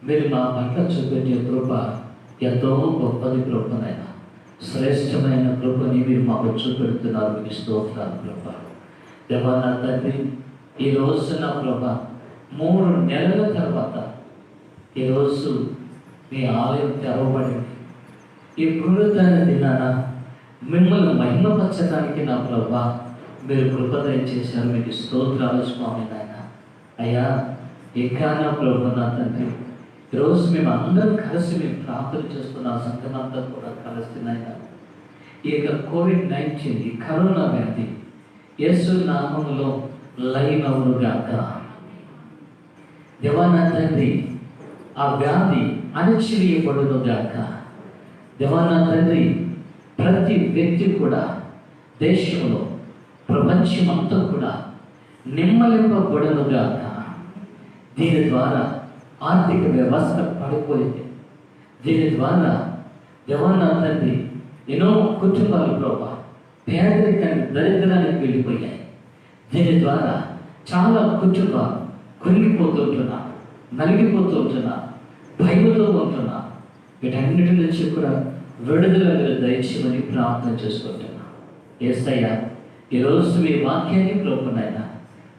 మీరు మా పట్ల చూపించే కృప ఎంతో గొప్పది కృపనైనా, శ్రేష్టమైన కృపని మీరు మాకు చూపెడుతున్నారు. మీకు స్తోత్రాలు కృప. దేవా నా తండ్రి, ఈరోజు నా కృప 3 నెలల తర్వాత ఈరోజు మీ ఆలయం తెరవబడింది. ఈ పునరుద్ధరణ దినాన మిమ్మల్ని మహిమపరచడానికి నా ప్రభా మీరు కృప దయచేశారు. మీకు స్తోత్రాలు స్వామి నాయన. అయ్యా ఇంకా నా ప్రభు నా తండ్రి, ఈరోజు మేము అందరం కలిసి మేము ప్రార్థన చేస్తున్న సంఘమంతా కూడా కలిసి నాయన, ఈ యొక్క COVID-19 ఈ కరోనా వ్యాధి యేసు నామములో లయమవునుగాక. దేవా నా తండ్రి, ఆ వ్యాధి అణచివేయబడునుగాక. దేవా నా తండ్రి, ప్రతి వ్యక్తి కూడా దేశంలో ప్రపంచమంతా కూడా నిమ్మలింపబడునుగాక. దీని ద్వారా ఆర్థిక వ్యవస్థ పడిపోయింది. దీని ద్వారా దేవా నా తండ్రి ఎన్నో కుటుంబాలు ప్రభా పేదరికానికి దరిద్రానికి వెళ్ళిపోయాయి. దీని ద్వారా చాలా కుటుంబాలు కృంగిపోతుంటున్నా, నలిగిపోతుంటున్నా, భయంతో ఉంటున్నా. వీటన్నిటి నుంచి కూడా విడుదల దయచేయమని ప్రార్థన చేసుకుంటున్నా. యేసయ్య, ఈరోజు మీ వాక్యాన్ని ప్రభునైనా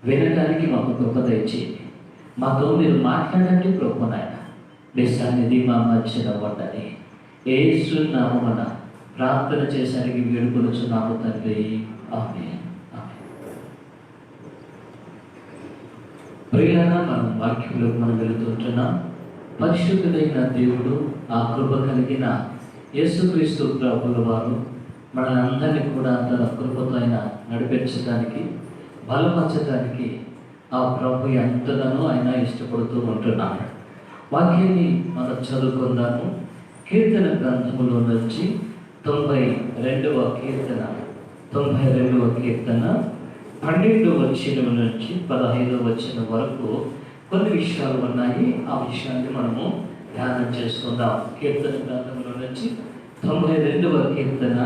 వినడానికి మాకు గొప్ప దయచేయండి. మాతో మీరు మాట్లాడండి ప్రభునైనా. మీ సన్నిధి మా మధ్యన ఉండాలి. యేసు నామమున ప్రార్థన చేసానికి వేడుకొనుచున్నాము తండ్రి. ఆమేన్. ప్రియులారా, మనం వాక్యంలోకి మనం వెళుతుంటున్నాం. పరిశుద్ధుడైన దేవుడు, ఆ కృప కలిగిన యేసుక్రీస్తు ప్రభుల వారు మనందరినీ కూడా తన కృపతో ఆయన నడిపించడానికి, బలపరచడానికి ఆ ప్రభు ఎంతగానో ఆయన ఇష్టపడుతూ ఉంటున్నాడు. వాక్యాన్ని మనం చదువుకుందాము. కీర్తన గ్రంథములో నుంచి 92వ కీర్తన 12వ వచనం నుంచి 15వ వచనం వరకు కొన్ని విషయాలు ఉన్నాయి. ఆ విషయాన్ని మనము ధ్యానం చేసుకుందాం. కీర్తన గ్రంథంలో నుంచి 92వ కీర్తన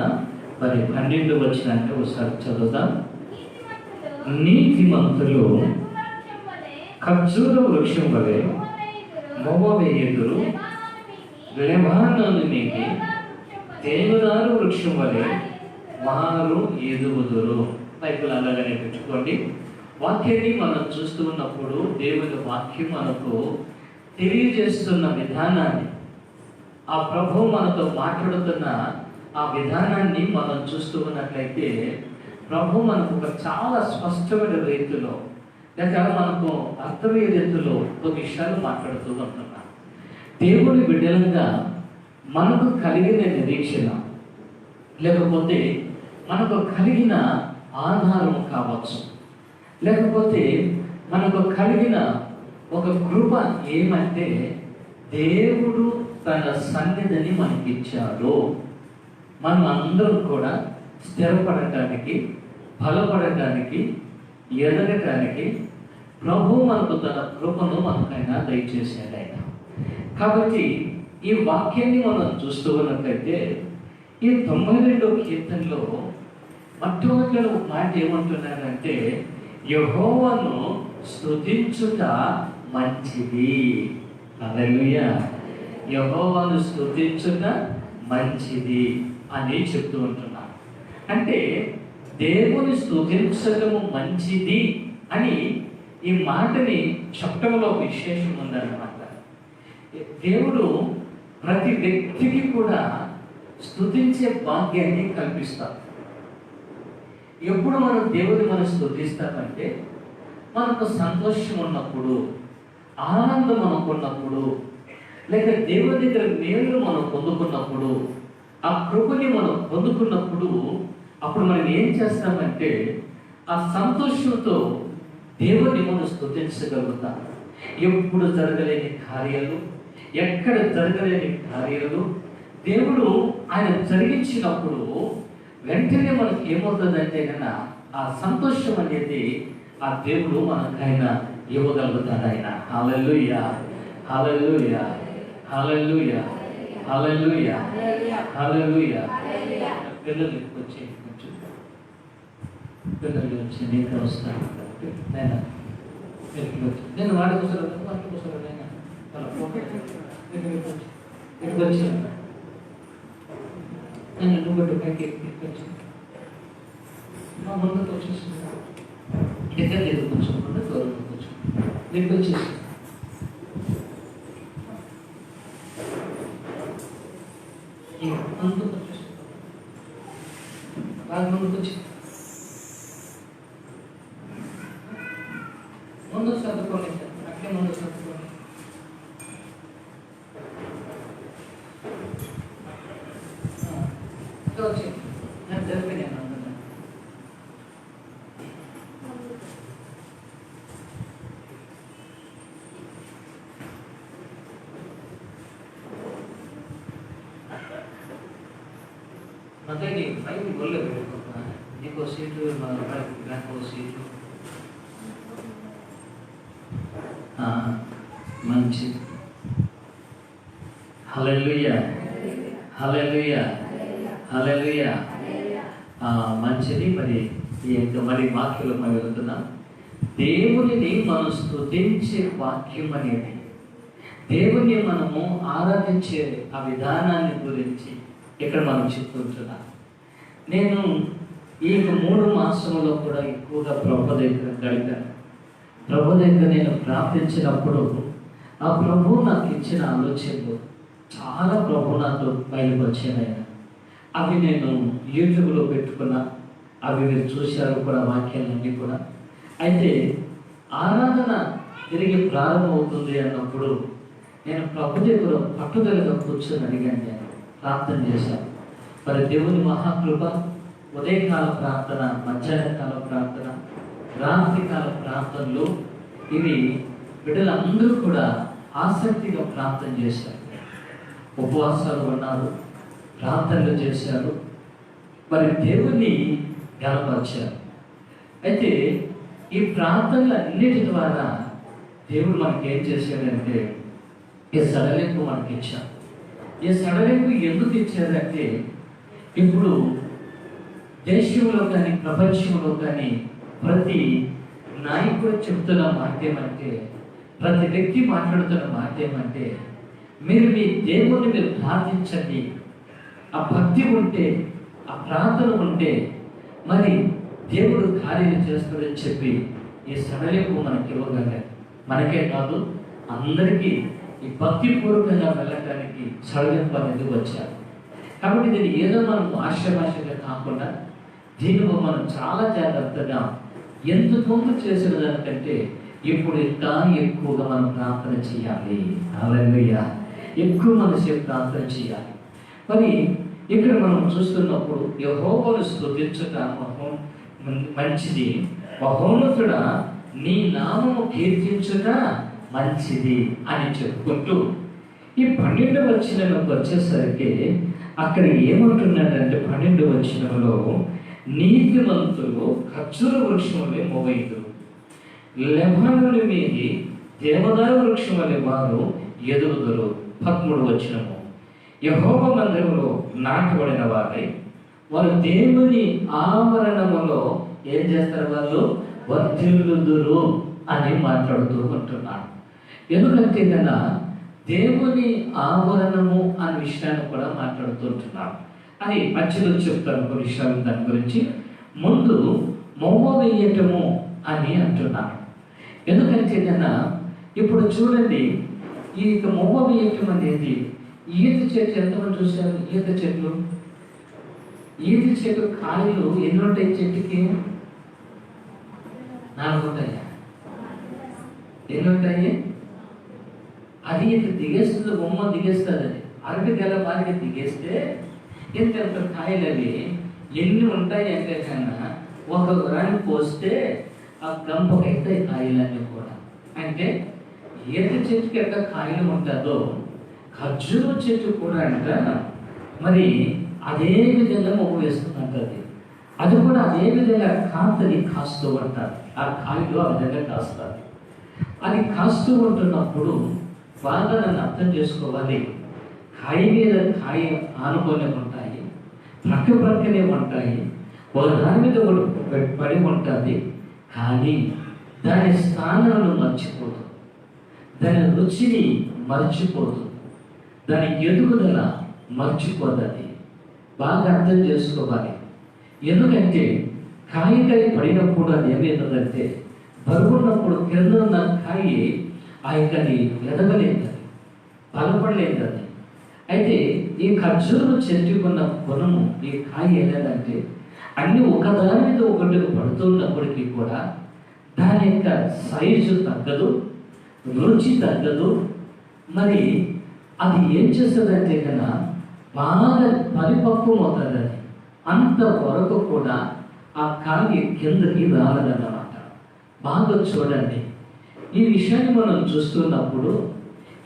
12వ వచనాన్ని ఒకసారి చదువుదాం. నీతిమంతులు ఖర్జూర వృక్షం వలె మోవవేయుదురు, లెబానోను మీకి దేవదారు వృక్షం వలె వారు ఎదుగుదురు. బైబిల్ అలాగనే పెట్టుకోండి. వాక్యాన్ని మనం చూస్తూ ఉన్నప్పుడు దేవుని వాక్యం మనకు తెలియజేస్తున్న విధానాన్ని, ఆ ప్రభు మనతో మాట్లాడుతున్న ఆ విధానాన్ని మనం చూస్తూ ఉన్నట్లయితే ప్రభు మనకు ఒక చాలా స్పష్టమైన రీతిలో, లేక మనకు అర్థమయ్యే రీతిలో కొన్ని విషయాలు మాట్లాడుతూ ఉంటున్నాం. దేవుని బిడ్డలంగా మనకు కలిగిన నిరీక్షణ, లేకపోతే మనకు కలిగిన ఆధారం కావచ్చు, లేకపోతే మనకు కలిగిన ఒక కృప ఏమంటే దేవుడు తన సన్నిధిని మనకిచ్చాడు. మనం అందరం కూడా స్థిరపడటానికి, బలపడటానికి, ఎదగటానికి ప్రభు మనకు తన కృపను మనకైనా దయచేసాడు ఆయన. కాబట్టి ఈ వాక్యాన్ని మనం చూస్తూ ఉన్నట్లయితే ఈ 92వ కీర్తనలో మొట్టమొదటి మాట ఏమంటున్నాడంటే, యెహోవాను స్తుతించుట మంచిది. హల్లెలూయా. యెహోవాను స్తుతించుట మంచిది అని చెప్తూ ఉంటున్నాను. అంటే దేవుని స్తుతించడము మంచిది అని ఈ మాటని చెప్పడంలో విశేషం ఉందన్నమాట. దేవుడు ప్రతి వ్యక్తికి కూడా స్తుతించే భాగ్యాన్ని కల్పిస్తాడు. ఎప్పుడు మనం దేవుని మనం స్తుతిస్తామంటే మనకు సంతోషం ఉన్నప్పుడు, ఆనందం మనకున్నప్పుడు, లేక దేవుని దగ్గర మేలు మనం పొందుకున్నప్పుడు, ఆ కృపని మనం పొందుకున్నప్పుడు, అప్పుడు మనం ఏం చేస్తామంటే ఆ సంతోషంతో దేవుని మనం స్తుతించగలుగుతాం. ఎప్పుడు జరగలేని కార్యాలు, ఎక్కడ జరగలేని కార్యాలు దేవుడు ఆయన జరిగించినప్పుడు వెంటనే మనకి ఏమవుతుందంటే కన్నా ఆ సంతోషం అనేది ఆ దేవుడు మనకైనా ఇవ్వగలుగుతాడు ఆయన. హల్లెలూయా, హల్లెలూయా, హల్లెలూయా, హల్లెలూయా, హల్లెలూయా. పిల్లలు వచ్చి పిల్లలు వచ్చి నీకు వస్తాను. నేను వాడి కోసం నేను ఒక ఇక్కడికి వచ్చాను. నేను నువ్వు పైకి ఇక్కడికి వచ్చాను. మా ముందుకు వచ్చేస్తున్నాను. దగ్గర లేదు కూర్చోకుండా దూరంగా కూర్చోండి. దగ్గరికి వచ్చేసి ముందుకు వచ్చేసి బాగా ముందుకు వచ్చి ముందు సర్దుకోండి. అక్కడే ముందు సర్దుకోండి. వచ్చి నేను జరిపినాను. మతకి పైకి గొల్లు పెట్టుకున్నా. నీకో సీటు మా బ్యాక్ సీటు మంచిది. హల్లెలూయా, హల్లెలూయా, హల్లెలూయా. మంచిది. మరి వాక్యంలో మనం వెళ్తున్నాం. దేవునిని మనం స్తుతించే వాక్యం అనేది, దేవుని మనము ఆరాధించే ఆ విధానాన్ని గురించి ఇక్కడ మనం చెప్తుంటున్నాం. నేను ఈ 3 మాసంలో కూడా ఎక్కువగా ప్రభు దగ్గర గడిపాను. ప్రభు దగ్గర నేను ప్రార్థించినప్పుడు ఆ ప్రభు నాకు ఇచ్చిన ఆలోచనలు చాలా ప్రభు నాతో బయటకు వచ్చాయి. అవి నేను యూట్యూబ్లో పెట్టుకున్నా. అవి మీరు చూశారు కూడా, వాక్యాలన్నీ కూడా. అయితే ఆరాధన తిరిగి ప్రారంభమవుతుంది అన్నప్పుడు నేను ప్రభు దగ్గర పట్టుదలగా కూర్చొని అడిగాను. నేను ప్రార్థన చేశాను. మరి దేవుని మహాకృప, ఉదయకాల ప్రార్థన, మధ్యాహ్నకాల ప్రార్థన, రాత్రికాల ప్రార్థనలు, ఇవి బిడ్డలందరూ కూడా ఆసక్తిగా ప్రార్థన చేశారు. ఉపవాసాలు ఉన్నారు, ప్రార్థనలు చేశారు, మరి దేవుణ్ణి గనపరిచారు. అయితే ఈ ప్రార్థనలన్నిటి ద్వారా దేవుడు మనకి ఏం చేశాడంటే ఈ సడలింపు మనకి ఇచ్చాడు. ఈ సడలింపు ఎందుకు ఇచ్చారంటే, ఇప్పుడు దేశంలో కానీ ప్రపంచంలో కానీ ప్రతి నాయకుడు చెప్తున్న మాట ఏమంటే, ప్రతి వ్యక్తి మాట్లాడుతున్న మాట ఏమంటే, మీరు మీ దేవుణ్ణి మీరు ప్రార్థించండి. ఆ భక్తి ఉంటే, ఆ ప్రార్థన ఉంటే మరి దేవుడు కార్యాలు చేస్తాడని చెప్పి ఈ సడలింపు మనకి ఇవ్వగలరు. మనకే కాదు, అందరికీ ఈ భక్తిపూర్వకంగా వెళ్ళడానికి సడలింపు అనేది వచ్చారు. కాబట్టి దీన్ని ఏదో మనం ఆశాభాషగా కాకుండా దీనిలో మనం చాలా జాగ్రత్తగా ఎంతమంది చేసిన దానికంటే ఇప్పుడు ఇంకా ఎక్కువగా మనం ప్రార్థన చేయాలి. హల్లెలూయా. ఎక్కువ మనసు ప్రార్థన చేయాలి. మరి ఇక్కడ మనం చూస్తున్నప్పుడు యెహోవాను స్తుతించుట మంచిది, మహోన్నతుడా నీ నామము కీర్తించుట మంచిది అని చెప్పుకుంటూ ఈ 12వ వచనంలోకి వచ్చేసరికి అక్కడ ఏమంటున్నాడంటే, 12వ వచనంలో నీతిమంతులు ఖర్జూర వృక్షం వలె మోవైదురు, లెబానోను మీది దేవదారు వృక్షం వలె వారు ఎదుగుదురు. 13వ వచనము యెహోవా మందిరములో నాటబడిన వారై వారు దేవుని ఆవరణములో ఏం చేస్తారు, వాళ్ళు వర్ధిల్లుదురు అని మాట్లాడుతూ ఉంటున్నాడు. ఎందుకంటే కదా దేవుని ఆవరణము అనే విషయాన్ని కూడా మాట్లాడుతుంటున్నాడు. అది మధ్యలో చెప్తారు ఒక విషయాలు. దాని గురించి ముందు మొమ్మ వేయటము అని అంటున్నాడు. ఎందుకంటే కన్నా ఇప్పుడు చూడండి, ఈ మొమ్మ వేయటం అనేది ఈత చెట్లు ఎంతమంది చూశారు? ఈత చెట్లు, ఈత చెట్లు కాయలు ఎన్ని ఉంటాయి? చెట్టుకి 4 ఉంటాయా? ఎన్ని ఉంటాయి? అది ఇట్లా దిగేస్తుంది, బొమ్మ దిగేస్తుంది. అది అరటి గల వారికి దిగేస్తే ఎంత కాయలు అవి ఎన్ని ఉంటాయి అంటే కన్నా ఒక రాని పోస్తే ఆ గంపకైతే కాయలన్నీ కూడా. అంటే ఈత చెట్టుకి ఎట్లా కాయలు ఉంటుందో ఖర్జూర చెట్టు కూడా అంట మరి అదే విధంగా మొగ్గు వేస్తుందంటది. అది కూడా అదే విధంగా కాంతని కాస్తూ ఉంటారు. ఆ కాయలు ఆ విధంగా కాస్తారు. అది కాస్తూ ఉంటున్నప్పుడు బాగా నన్ను అర్థం చేసుకోవాలి. కాయ మీద కాయ ఆనుకొని ఉంటాయి, ప్రక్కనే ఉంటాయి, ఒక దాని మీద ఒకటి పడి ఉంటుంది. కానీ దాని స్థానాలను మర్చిపోదు, దాని రుచిని మర్చిపోదు, దాని ఎదుగుదల మర్చిపోతుంది. బాగా అర్థం చేసుకోవాలి. ఎందుకంటే కాయకాయ పడినప్పుడు అది ఏమైందంటే బరుగున్నప్పుడు కింద ఉన్న కాయ ఆ యొక్కది ఎదగలేదు, బలపడలేదు. అది అయితే ఈ ఖర్జూరం చెట్టుకున్న గుణము ఈ కాయ ఏదంటే అన్ని ఒకదాని మీద ఒకటి పడుతున్నప్పటికీ కూడా దాని యొక్క సైజు తగ్గదు, రుచి తగ్గదు. మరి అది ఏం చేస్తుందంటే కన్నా బాగా పరిపక్వం అవుతుంది. అది అంతవరకు కూడా ఆ కాయ కిందకి రాలదన్నమాట. బాగా చూడండి, ఈ విషయాన్ని మనం చూస్తున్నప్పుడు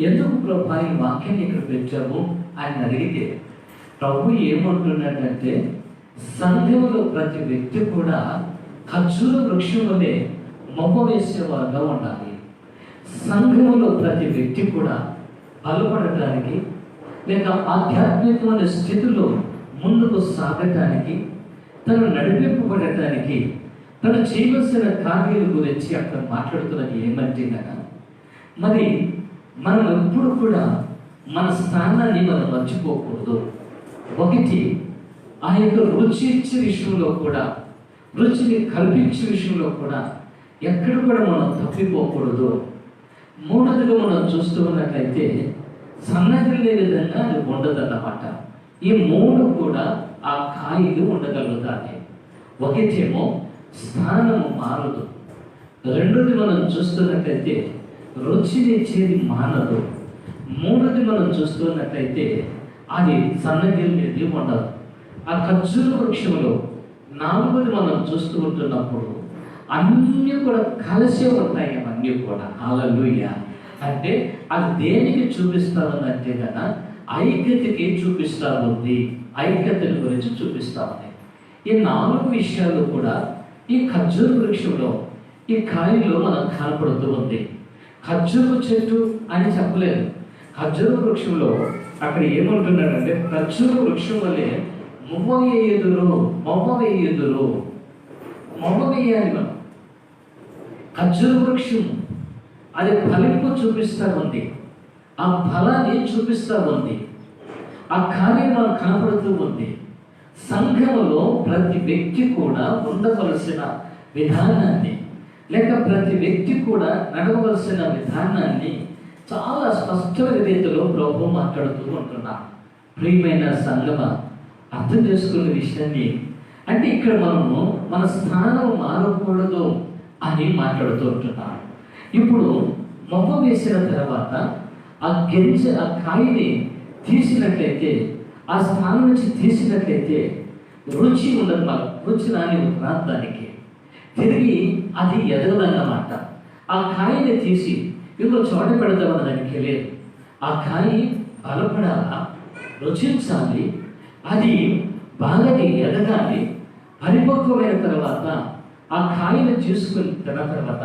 ఎందుకు ప్రభు ఈ వాక్యాన్ని ఇక్కడ పెట్టాము అని అడిగితే ప్రభు ఏమంటున్నాడంటే సంఘంలో ప్రతి వ్యక్తి కూడా ఖర్జూర వృక్షం వలె మొమ్మ వేసేవారుగా ఉండాలి. సంఘంలో ప్రతి వ్యక్తి కూడా బలపడటానికి లేక ఆధ్యాత్మికమైన స్థితిలో ముందుకు సాగటానికి, తను నడిపింపబడటానికి, తను చేయవలసిన కార్యాల గురించి అక్కడ మాట్లాడుతున్నది ఏమంటే కదా, మరి మనం ఎప్పుడు కూడా మన స్థానాన్ని మనం మర్చిపోకూడదు. ఒకటి, ఆ యొక్క రుచి ఇచ్చే విషయంలో కూడా, రుచిని కల్పించే విషయంలో కూడా ఎక్కడ కూడా మనం తప్పిపోకూడదు. మూడవదిగా మనం చూస్తూ ఉన్నట్లయితే సన్నగిల్లే విధంగా అది ఉండదన్నమాట. ఈ మూడు కూడా ఆ కాయలు ఉండగలుగుతాయి. ఒకటేమో స్థానము మారదు, రెండోది మనం చూస్తున్నట్లయితే రుచినిచ్చేది మానదు, మూడోది మనం చూస్తున్నట్లయితే అది సన్నగిల్లేది ఉండదు. ఆ ఖర్జూర వృక్షంలో నాలుగోది మనం చూస్తూ ఉంటున్నప్పుడు అన్నీ కూడా కలిసే ఉంటాయి. అవన్నీ కూడా హల్లెలూయా. అంటే అది దేనికి చూపిస్తా ఉందంటే కదా ఐక్యతకి చూపిస్తా ఉంది, ఐక్యతల గురించి చూపిస్తా ఉంది. ఈ నాలుగు విషయాలు కూడా ఈ ఖర్జూర వృక్షంలో ఈ కాయలో మనం కనపడుతూ ఉంది. ఖర్జూర చెట్టు అని చెప్పలేదు. ఖర్జూర వృక్షంలో అక్కడ ఏమంటున్నాడంటే ఖర్జూర వృక్షం వల్లే మొమ్మ వేయుదురు, మొమ్మ వేయుదురు, మొమ్మ వేయాలి. మనం ఖర్జూర వృక్షం అది ఫలింపు చూపిస్తూ ఉంది, ఆ ఫలాన్ని చూపిస్తూ ఉంది, ఆ కార్యం మనం కనపడుతూ ఉంది. సంఘంలో ప్రతి వ్యక్తి కూడా ఉండవలసిన విధానాన్ని లేక ప్రతి వ్యక్తి కూడా నడవలసిన విధానాన్ని చాలా స్పష్టమైన రీతిలో ప్రభు మాట్లాడుతూ ఉంటున్నాం. ప్రియమైన సంగమ, అర్థం చేసుకున్న విషయాన్ని అంటే ఇక్కడ మనము మన స్థానం మారకూడదు అని మాట్లాడుతూ ఉంటున్నాం. ఇప్పుడు మొమ్మ వేసిన తర్వాత ఆ గింజ ఆ కాయని తీసినట్లయితే, ఆ స్థానం నుంచి తీసినట్లయితే రుచి ఉండదు. మన రుచి రాని ప్రాంతానికి తిరిగి అది ఎదగదన్నమాట. ఆ కాయని తీసి ఇంకో చోట పెడతామన్న దానికి లేదు. ఆ కాయ బలపడాలా, రుచించాలి, అది బాగా ఎదగాలి. పరిపక్వమైన తర్వాత ఆ కాయను తీసుకుని తిన్న తర్వాత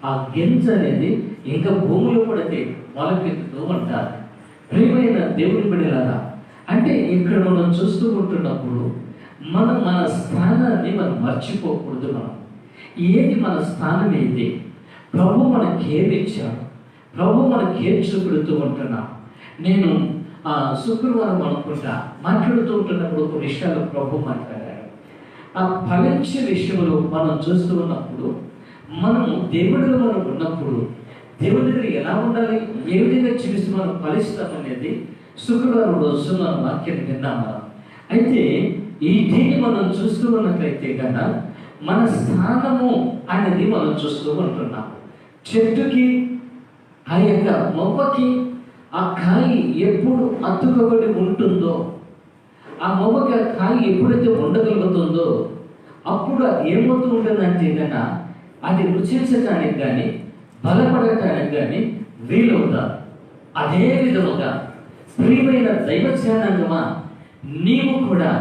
ఆ గింజ అనేది ఇంకా భూమిలో పడితే మొలకెత్తుతూ ఉంటారు. ప్రియమైన దేవుని బిడ్డలారా, అంటే ఇక్కడ మనం చూస్తూ ఉంటున్నప్పుడు మనం మన స్థానాన్ని మనం మర్చిపోకూడదు. మనం ఏది మన స్థానం ఏంటి, ప్రభు మనకి ఏమి ఇచ్చాడు, ప్రభు మనకి ఏం చూపెడుతూ ఉంటున్నాం. నేను శుక్రవారం అనుకుంటా మాట్లాడుతూ ఉంటున్నప్పుడు ఒక విషయాలు ప్రభు మాట్లాడారు. ఆ ఫలించే విషయంలో మనం చూస్తూ ఉన్నప్పుడు మనము దేవుడిలో మనం ఉన్నప్పుడు దేవుడి దగ్గర ఎలా ఉండాలి, ఏ విధంగా జీవిస్తూ మనం ఫలిస్తాం అనేది శుక్రవారం రోజు మనం వాక్యాన్ని విన్నాం మనం. అయితే ఈ దీన్ని మనం చూస్తూ ఉన్నట్లయితే కన్నా మన స్థానము అనేది మనం చూస్తూ ఉంటున్నాం. చెట్టుకి ఆ యొక్క మొక్కకి ఆ కాయ ఎప్పుడు అతుకబడి ఉంటుందో, ఆ మొక్కకి ఆ కాయ ఎప్పుడైతే ఉండగలుగుతుందో అప్పుడు అది ఏమవుతూ ఉంటుందంటే కన్నా అది రుచించడానికి కానీ బలపడటానికి కానీ వీలవుతారు. అదే విధముగా ప్రియమైన దైవ ధ్యానంగమా, నీవు కూడా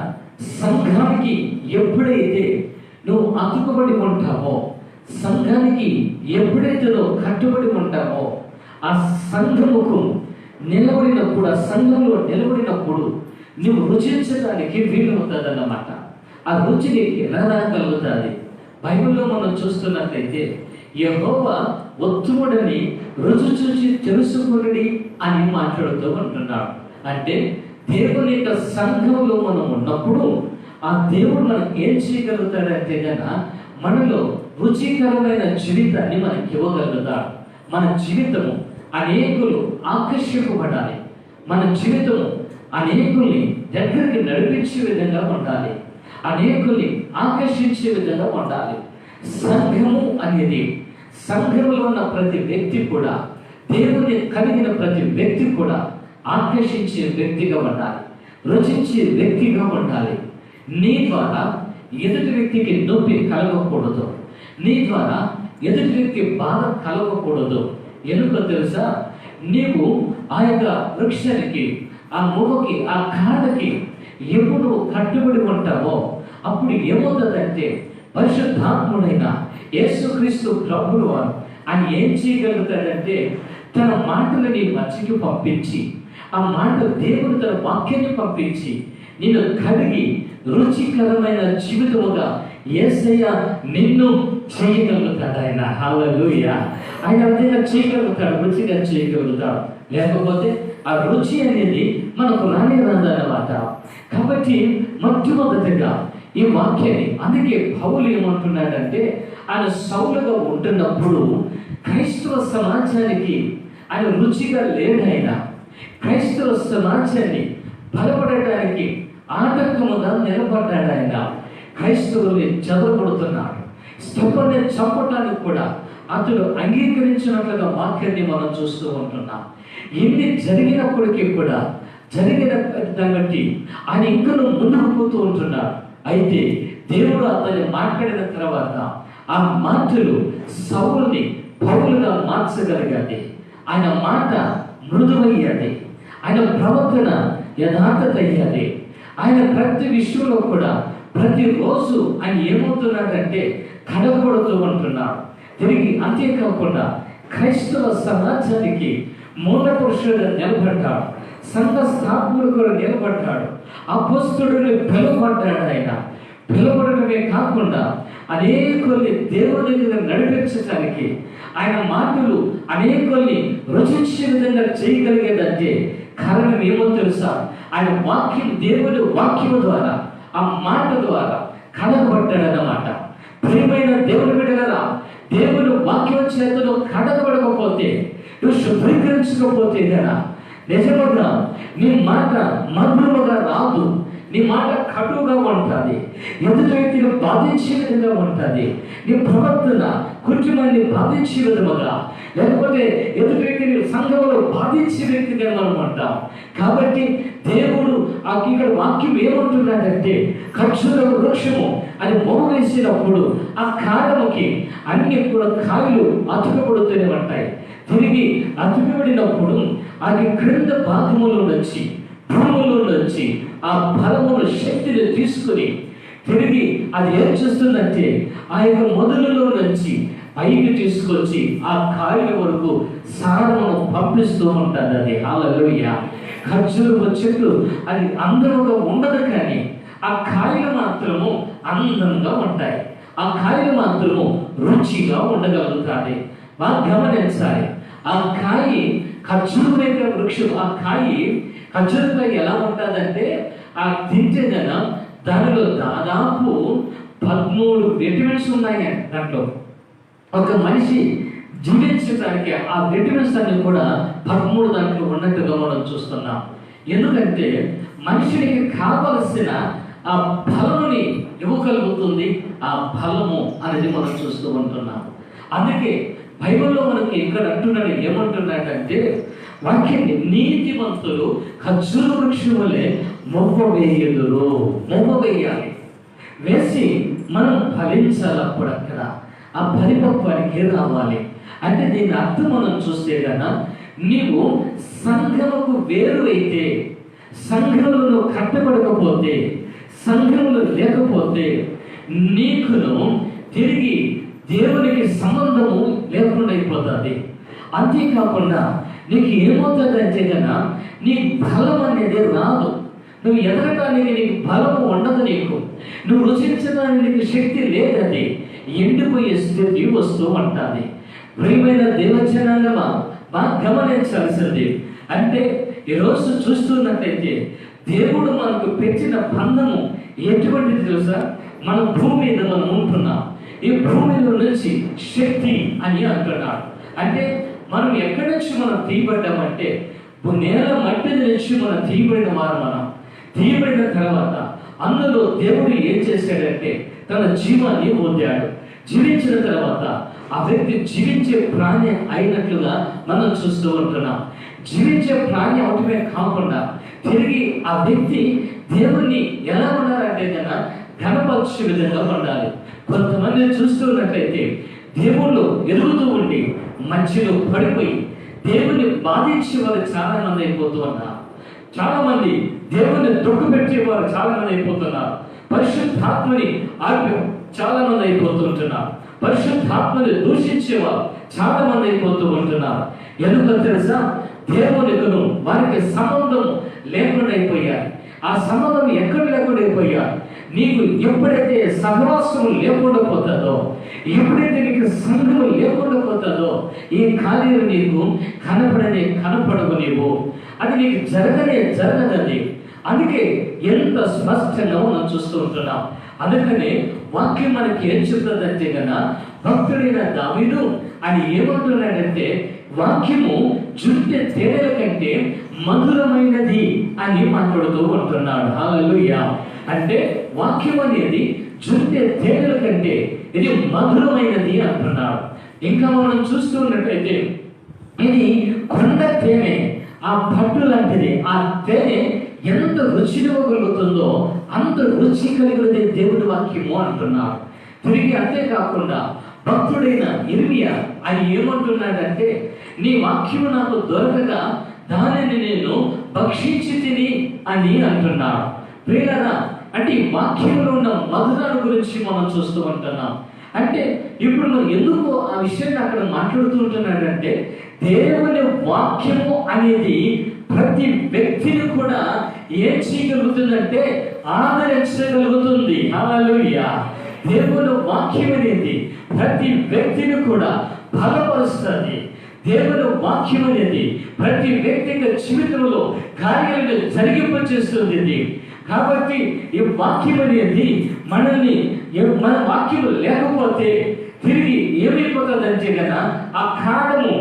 సంఘానికి ఎప్పుడైతే నువ్వు అతుకుబడి ఉంటావో, సంఘానికి ఎప్పుడైతే నువ్వు కట్టుబడి ఉంటావో, ఆ సంఘముకు నిలబడినప్పుడు, ఆ సంఘంలో నిలబడినప్పుడు నువ్వు రుచించడానికి వీలవుతుంది అన్నమాట. ఆ రుచిని ఎలా రాగలుగుతుంది? బైబిల్లో మనం చూస్తున్నట్లయితే యెహోవా ఉత్తముడని రుచి చూసి తెలుసుకుని అని మాట్లాడుతూ ఉంటున్నాడు. అంటే దేవుని యొక్క సంఘంలో మనం ఉన్నప్పుడు ఆ దేవుడు మనకి ఏం చేయగలుగుతాడంటే కనుక మనలో రుచికరమైన జీవితాన్ని మనకి ఇవ్వగలుగుతాడు. మన జీవితము అనేకులు ఆకర్షింపబడాలి, మన జీవితము అనేకుల్ని దగ్గరికి నడిపించే విధంగా ఉండాలి, అనేకుల్ని ఆకర్షించే విధంగా ఉండాలి. సంఘము అనేది, సంఘంలో ఉన్న ప్రతి వ్యక్తి కూడా, దేవుని కలిగిన ప్రతి వ్యక్తి కూడా ఆకర్షించే వ్యక్తిగా ఉండాలి, రుచించే వ్యక్తిగా ఉండాలి. నీ ద్వారా ఎదుటి వ్యక్తికి నొప్పి కలగకూడదు, నీ ద్వారా ఎదుటి వ్యక్తి బాధ కలగకూడదు. ఎందుకో తెలుసా? నీవు ఆ యొక్క వృక్షానికి, ఆ మొక్కకి, ఆ కాడకి ఎప్పుడు కట్టుబడి ఉంటావో అప్పుడు ఏమవుతుందంటే పరిశుద్ధాత్ముడైన యేసుక్రీస్తు ప్రభువు ఆయన ఏం చేయగలుగుతాడంటే తన మాటలు నీ మధ్యకి పంపించి, ఆ మాట దేవుడు తన వాక్యాన్ని పంపించి నిన్ను కడిగి రుచికరమైన జీవితముగా యేసయ్య నిన్ను చేయగలుగుతాడు. ఆయన హల్లెలూయా, ఆయన అదేగా చేయగలుగుతాడు, రుచిగా చేయగలుగుతాడు. లేకపోతే ఆ రుచి అనేది మనకు రాదన్నమాట. కాబట్టి మొట్టమొదటిగా ఈ వాక్యాన్ని, అందుకే పౌలు ఏమంటున్నాడంటే ఆయన సౌలుగా ఉంటున్నప్పుడు క్రైస్తవ సమాజానికి ఆయన రుచిగా లేడైన, క్రైస్తవ సమాజాన్ని బలపడటానికి ఆటంకముగా నిలబడ్డాడు. ఆయన క్రైస్తవుల్ని చెదరగొడుతున్నాడు. స్తెఫనుని చంపటానికి కూడా అతడు అంగీకరించినట్లుగా వాక్యాన్ని మనం చూస్తూ ఉంటున్నాం. ఎన్ని జరిగినప్పటికీ కూడా జరిగిన దాన్ని బట్టి ఆయన ఇంకా ముందుకు పోతూ ఉంటున్నాడు. అయితే దేవుడు అతన్ని మాట్లాడిన తర్వాత ఆ మాటలు సౌలుని పౌలుగా మార్చగలిగాది. ఆయన మాట మృదువయ్యాది, ఆయన ప్రవర్తన యథార్థత అయ్యాది. ఆయన ప్రతి విషయంలో కూడా ప్రతిరోజు ఆయన ఏమవుతున్నాడంటే కడగబడుతూ ఉంటున్నాడు. తిరిగి అంతేకాకుండా క్రైస్తవ సమాజానికి మూల పురుషుడుగా నిలబడ్డాడు, సంఘ స్థాపకుడుగా నిలబడ్డాడు, అపోస్తలుడిని పిలువబడ్డాడు. ఆయన పిలువబడటమే కాకుండా అనేకుల్ని దేవుని దగ్గర నడిపించడానికి ఆయన మాటలు అనేకుల్ని రుచించే విధంగా చేయగలిగేదంటే కారణం ఏమో తెలుసా? ఆయన వాక్యం, దేవుని వాక్యం ద్వారా, ఆ మాట ద్వారా కడగబడ్డాడన్నమాట. ప్రియమైన దేవుని బిడ్డలారా, దేవుని వాక్యం చేతలో కడగబడకపోతే, నువ్వు శుభ్రీకరించకపోతే కదా నిజముగా నీ మాట మధురముగా రాదు, నీ మాట కటువుగా ఉంటుంది, ఎదుటి వ్యక్తిని బాధించే విధంగా ఉంటుంది, నీ ప్రవర్తన కుటుంబాన్ని బాధించే విధముగా, లేకపోతే ఎదుటి వ్యక్తిని సంఘంలో బాధించే వ్యక్తిగా మనం ఉంటాం. కాబట్టి దేవుడు ఇక్కడ వాక్యం ఏమంటున్నాడంటే ఖర్జూర వృక్షము అని మొగ్గ వేసినప్పుడు ఆ కాలముకి అన్ని కూడా కాయలు అతుకబడుతూనే ఉంటాయి. తిరిగి అతుకబడినప్పుడు అది క్రింద భాగములో నుంచి, భూములో నుంచి ఆ ఫలమును, శక్తిని తీసుకుని తిరిగి అది ఏం చేస్తుందంటే ఆ యొక్క మొదలులో నుంచి పైకి తీసుకొచ్చి ఆ కాయల వరకు సారమును పంపిస్తూ ఉంటుంది. అది హల్లెలూయా. ఖర్జూరపు చెట్టు అది అందంగా ఉండదు, కానీ ఆ కాయలు మాత్రము అందంగా ఉంటాయి, ఆ కాయలు మాత్రము రుచిగా ఉండగలుగుతాయి. బాగా గమనించాలి. ఆ కాయ ఖర్జూర వృక్షం, ఆ కాయ ఖర్జూరకాయ ఎలా ఉంటుందంటే ఆ తింటే కదా దానిలో దాదాపు 13 విటమిన్స్ ఉన్నాయి. దాంట్లో ఒక మనిషి జీవించడానికి ఆ విటమిన్స్ అన్ని కూడా 13 దాంట్లో ఉన్నట్టుగా మనం చూస్తున్నాం. ఎందుకంటే మనిషికి కావలసిన ఆ ఫలముని ఇవ్వగలుగుతుంది ఆ ఫలము అనేది మనం చూస్తూ ఉంటున్నాం. అందుకే బైబిల్లో మనకి ఇక్కడ అంటున్నాడు, ఏమంటున్నాడంటే వాక్యాన్ని నీతిమంతులు ఖర్జూర వృక్షం వలె మొగ్గ వేయుదురు. మొగ్గ వేయాలి, వేసి మనం ఫలించాలి. అప్పుడు అక్కడ ఆ పరిపక్వానికి రావాలి. అంటే దీని అర్థం మనం చూస్తే కన్నా నీవు సంఘముకు వేరు అయితే, సంఘంలో కట్టబడకపోతే, సంఘంలో లేకపోతే నీకును తిరిగి దేవునికి సంబంధము లేకుండా అయిపోతుంది. అంతేకాకుండా నీకు ఏమవుతుందంటే కన్నా నీకు బలం అనేది రాదు, నువ్వు ఎదగటానికి నీకు బలము ఉండదు, నువ్వు రుచించడానికి నీకు శక్తి లేదని ఎండిపోయే స్థితి వస్తూ ఉంటుంది. ప్రియమైన దేవజనాంగమా బాగా గమనించాల్సింది అంటే ఈరోజు చూస్తున్నట్టయితే దేవుడు మనకు పెట్టిన బంధము ఎటువంటిది తెలుసా? మన భూమి మీద మనం ఉంటున్నాం. ఈ భూమిలో నుంచి శక్తి అని అంటున్నాడు. అంటే మనం ఎక్కడి నుంచి మనం తీయబడ్డామంటే నేల మట్టి నుంచి మనం తీయబడిన వారు. మనం తీయబడిన తర్వాత అందులో దేవుడు ఏం చేశాడంటే తన జీవాన్ని వదిలాడు. జీవించిన తర్వాత ఆ వ్యక్తి జీవించే ప్రాణి అయినట్లుగా మనం చూస్తూ ఉంటున్నాం. జీవించే ప్రాణి అవటమే కాకుండా తిరిగి ఆ వ్యక్తి దేవుణ్ణి ఎలా ఉండాలంటే కన్నా ఘనపరిచే విధంగా ఉండాలి. కొంతమంది చూస్తున్నట్లయితే దేవుళ్ళు ఎదుగుతూ ఉండి మధ్యలో పడిపోయి దేవుణ్ణి బాధించే వారు చాలా మంది అయిపోతూ ఉన్నారు. చాలా మంది దేవుణ్ణి తొక్కు పెట్టేవారు చాలా మంది అయిపోతున్నారు. పరిశుద్ధాత్మని ఆర్పి చాలా మంది అయిపోతుంటున్నారు. పరిశుద్ధాత్మని దూషించేవారు చాలా మంది అయిపోతూ ఉంటున్నారు. ఎందుకో తెలుసా? దేవునికును వారికి సంబంధం లేకుండా అయిపోయారు. ఆ సంబంధం ఎక్కడ లేకుండా అయిపోయారు. నీకు ఎప్పుడైతే సహవాసము లేకుండా పోతుందో, ఎప్పుడైతే నీకు సంఘము లేకుండా పోతుందో ఈ కార్యాలు నీకు కనపడవు. నీవు అది నీకు జరగదండి. అందుకే ఎంత స్పష్టంగా మనం చూస్తూ ఉంటున్నాం. అందుకనే వాక్యం మనకి ఏం చెప్తుందంటే కన్నా భక్తుడైన దావీదు అని ఏమంటున్నాడంటే వాక్యము జుట్టు తేనెల కంటే మధురమైనది అని మాట్లాడుతూ ఉంటున్నాడు. హల్లెలూయా. అంటే వాక్యం అనేది జుట్టు తేనెల కంటే ఇది మధురమైనది అంటున్నాడు. ఇంకా మనం చూస్తూ ఉన్నట్టయితే ఇది కొండ తేనె, ఆ పట్టు లాంటిది. ఆ తేనె ఎంత రుచినివ్వగలుగుతుందో అంత రుచి కలిగినది దేవుడి వాక్యము అంటున్నాడు. తిరిగి అంతేకాకుండా భక్తుడైన ఇర్మియా ఆయన ఏమంటున్నాడంటే నీ వాక్యము నాకు దొరకగా దానిని నేను భక్షించి తిని అని అంటున్నాడు. ప్రియులారా, అంటే ఈ వాక్యంలో ఉన్న మధురాల గురించి మనం చూస్తూ ఉంటున్నాం. అంటే ఇప్పుడు మనం ఎందుకు ఆ విషయాన్ని అక్కడ మాట్లాడుతూ ఉంటున్నాడంటే దేవుని వాక్యము అనేది ప్రతి వ్యక్తిని కూడా ఏం చేయగలుగుతుందంటే ఆదరించగలుగుతుంది. హల్లెలూయా. దేవుని వాక్యం అనేది ప్రతి వ్యక్తిని కూడా బలపరుస్తుంది. దేవుని వాక్యం అనేది ప్రతి వ్యక్తిగత జీవితంలో కార్యాలను జరిగింపచేస్తుంది. కాబట్టి ఈ వాక్యం అనేది మనల్ని మన వాక్యం లేకపోతే తిరిగి ఏమైపోతుందంటే కదా ఆ కాడము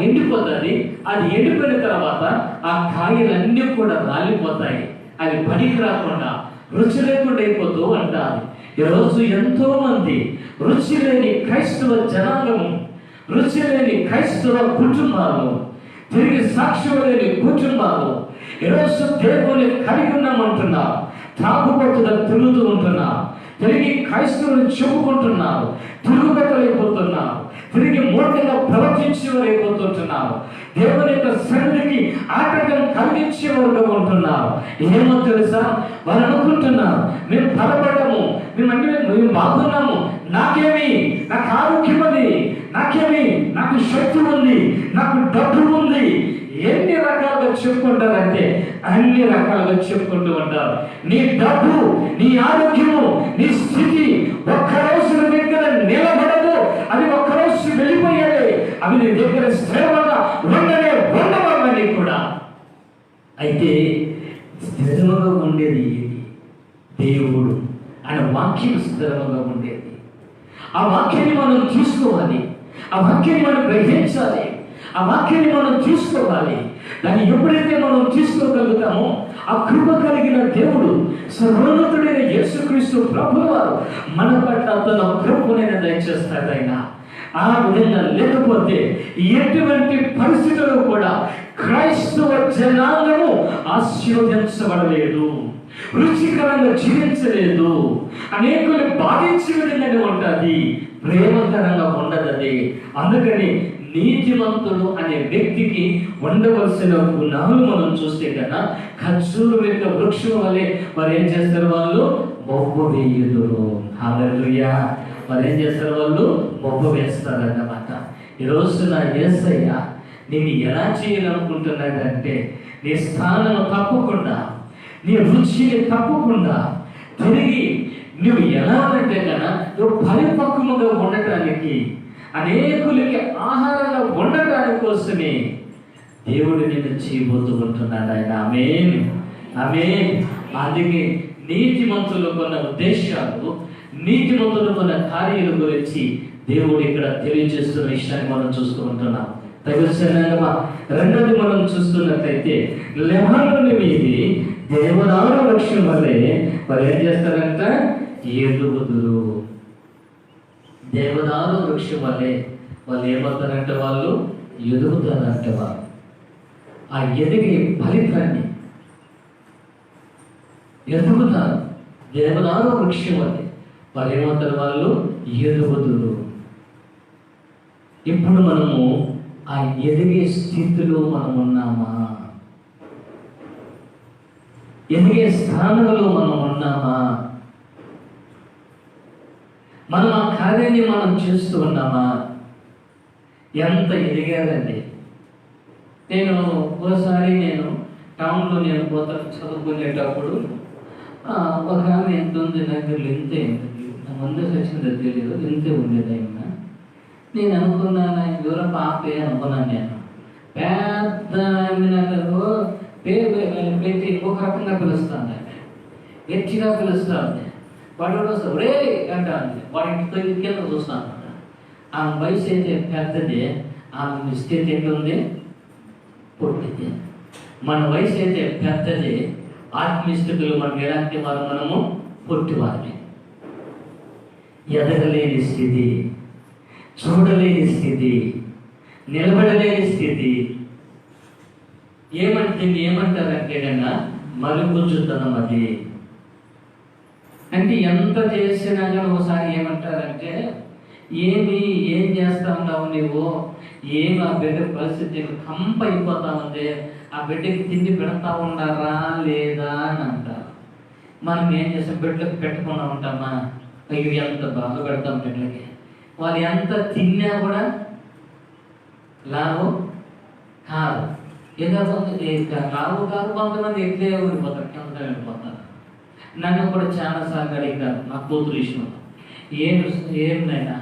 ఎండిపోతుంది. అది ఎండిపోయిన తర్వాత ఆ కాయలన్నీ కూడా రాలిపోతాయి. అది పనికి రాకుండా రుచి లేకుండా అయిపోతూ అంటారు. ఈరోజు ఎంతో మంది రుచి లేని క్రైస్తవ జనాంగము, రుచి లేని క్రైస్తవ కుటుంబాలు, తిరిగి సాక్ష్యం లేని కుటుంబాలు ఈరోజు దేవుని కలిగి ఉన్నామంటున్నారు. త్రాగుబోతుగా తిరుగుతూ ఉంటున్నారు. తిరిగి క్రైస్తవులను చెప్పుకుంటున్నారు. తిరుగుబట్టలైపోతున్నారు. తిరిగి మూఢంగా ప్రవర్తించేవారైపోతుంటున్నారు. దేవుని యొక్క సన్నిధికి ఆటంకం కలిగించేవారుగా ఉంటున్నారు. ఏమో తెలుసా? వారు అనుకుంటున్నారు మేము బలపడము, మేము బాగున్నాము, నాకేమి, నాకు ఆరోగ్యం ఉంది, నాకేమి, నాకు శక్తి ఉంది, నాకు డబ్బు ఉంది. ఎన్ని రకాలుగా చెప్పుకుంటారంటే అన్ని రకాలుగా చెప్పుకుంటూ ఉంటారు. నీ డబ్బు, నీ ఆరోగ్యము, నీ స్థితి ఒక్కరోజు దగ్గర నిలబడదు. అది ఒక్కరోజు వెళ్ళిపోయాలి. అవి నీ దగ్గర స్థిరంగా ఉండవని కూడా. అయితే స్థిరంగా ఉండేది దేవుడు. ఆయన వాక్యం స్థిరంగా ఉండేది. ఆ వాక్యాన్ని మనం చూసుకోవాలి. ఆ వాక్యాన్ని మనం గ్రహించాలి. ఆ వాక్యాన్ని మనం చూసుకోవాలి. దాన్ని ఎప్పుడైతే మనం చూసుకోగలుగుతామో ఆ కృప కలిగిన దేవుడు సర్వోన్నతుడైన యేసుక్రీస్తు ప్రభువు వారు మన పట్ల తన కృపను దయచేస్తాడు. ఆయన ఆ విధంగా లేకపోతే ఎటువంటి పరిస్థితుల్లో కూడా క్రైస్తవ జనాంగము ఆశీర్వదించబడలేదు, రుచికరంగా జీవించలేదు, అనేకులు బాధించే విధంగానే ఉంటుంది, ప్రేమకరంగా ఉండదు. అందుకని నీతిమంతుడు అనే వ్యక్తికి ఉండవలసిన గుణాలు మనం చూస్తే కదా ఖర్జూరం యొక్క వృక్షం వలె మరి ఏం చేస్తారు? వాళ్ళు బొబ్బ వేయుదురు. హల్లెలూయా. మరి ఏం చేస్తారు? వాళ్ళు బొబ్బ వేస్తారన్నమాట. ఈరోజు నా యేసయ్య నేను ఎలా చేయాలనుకుంటున్నాడంటే నీ స్థానం తప్పకుండా, నీ రుచిని తప్పకుండా తిరిగి నువ్వు ఎలా అంటే కదా నువ్వు పరిపక్వముగా ఉండటానికి అనేకులకి ఆహారంగా ఉండటాని కోసమే దేవుడు నిన్ను చేయబోతూ ఉంటున్నాడు ఆయన. ఆమేన్, ఆమేన్. అందుకే నీతిమంతులు కొన్న ఉద్దేశాలు, నీతిమంతులు కొన్న కార్యాల గురించి దేవుడు ఇక్కడ తెలియజేస్తున్న విషయాన్ని మనం చూస్తూ ఉంటున్నాం. తగిన రెండోది మనం చూస్తున్నట్లయితే లెబానోను మీది దేవదారు వృక్షం వల్లే వారు ఏం చేస్తారంట? ఎదుగుదురు. దేవదారు వృక్షం వల్లే వాళ్ళు ఏమవుతారంటే వాళ్ళు ఎదుగుతారంటే వాళ్ళు ఆ ఎదిగే ఫలితాన్ని ఎదుగుతారు. దేవదారు వృక్షం వల్లే వాళ్ళు ఏమవుతారు? వాళ్ళు ఎదుగుదురు. ఇప్పుడు మనము ఆ ఎదిగే స్థితిలో మనం ఉన్నామా? ఎదిగే స్థానంలో మనం ఉన్నామా? మనం ఆ కార్యాన్ని మనం చేస్తూ ఉన్నామా? ఎంత ఎదిగారండి. ఒకసారి టౌన్లో పోతా చదువుకునేటప్పుడు ఒక ఆమె ఎంత ఉంది దగ్గరలో ఇంతే, నా ముందే వచ్చిందో తెలియదు, ఇంతే ఉండేది ఆయన. నేను అనుకున్నాను ఆయన దూరం పాపే అనుకున్నాను. నేను పెద్ద నాకు పేరు పెట్టి ఒక రకంగా పిలుస్తాను, ఆమె గట్టిగా పిలుస్తాను. వాడు వస్తాడు రే అంటాను. వాడి కింద చూస్తాను. ఆమె వయసు అయితే పెద్దది, ఆమె స్థితి ఎట్లుంది? పొట్టిది. మన వయసు అయితే పెద్దది, ఆత్మీయ స్థితులు మనం ఎలాంటి వారు? మనము పొట్టివారిని. ఎదగలేని స్థితి, చూడలేని స్థితి, నిలబడలేని స్థితి. ఏమంటారంటే కన్నా మరుగుజ్జుతనం. అది అంటే ఎంత చేసినా కానీ ఒకసారి ఏమంటారంటే ఏం చేస్తా ఉన్నావు నువ్వు? ఆ బిడ్డ పరిస్థితి కంప అయిపోతా ఉంది, ఆ బిడ్డకి తిండి పెడతా ఉండారా లేదా అని అంటారు. మనం ఏం చేస్తాం? బిడ్డలకు పెట్టకుండా ఉంటామా? అయ్యో ఎంత బాగా పెడతాం బిడ్డలకి. వాళ్ళు ఎంత తిన్నా కూడా లాభం కాదు. ఏదో లాభం కాదు. కొంతమంది ఎట్లే ఊడిపోతారు, కింద వెళ్ళిపోతారు. నన్ను కూడా చాలాసార్లు అడిగారు నా కూతురు విషయంలో, ఏమైనా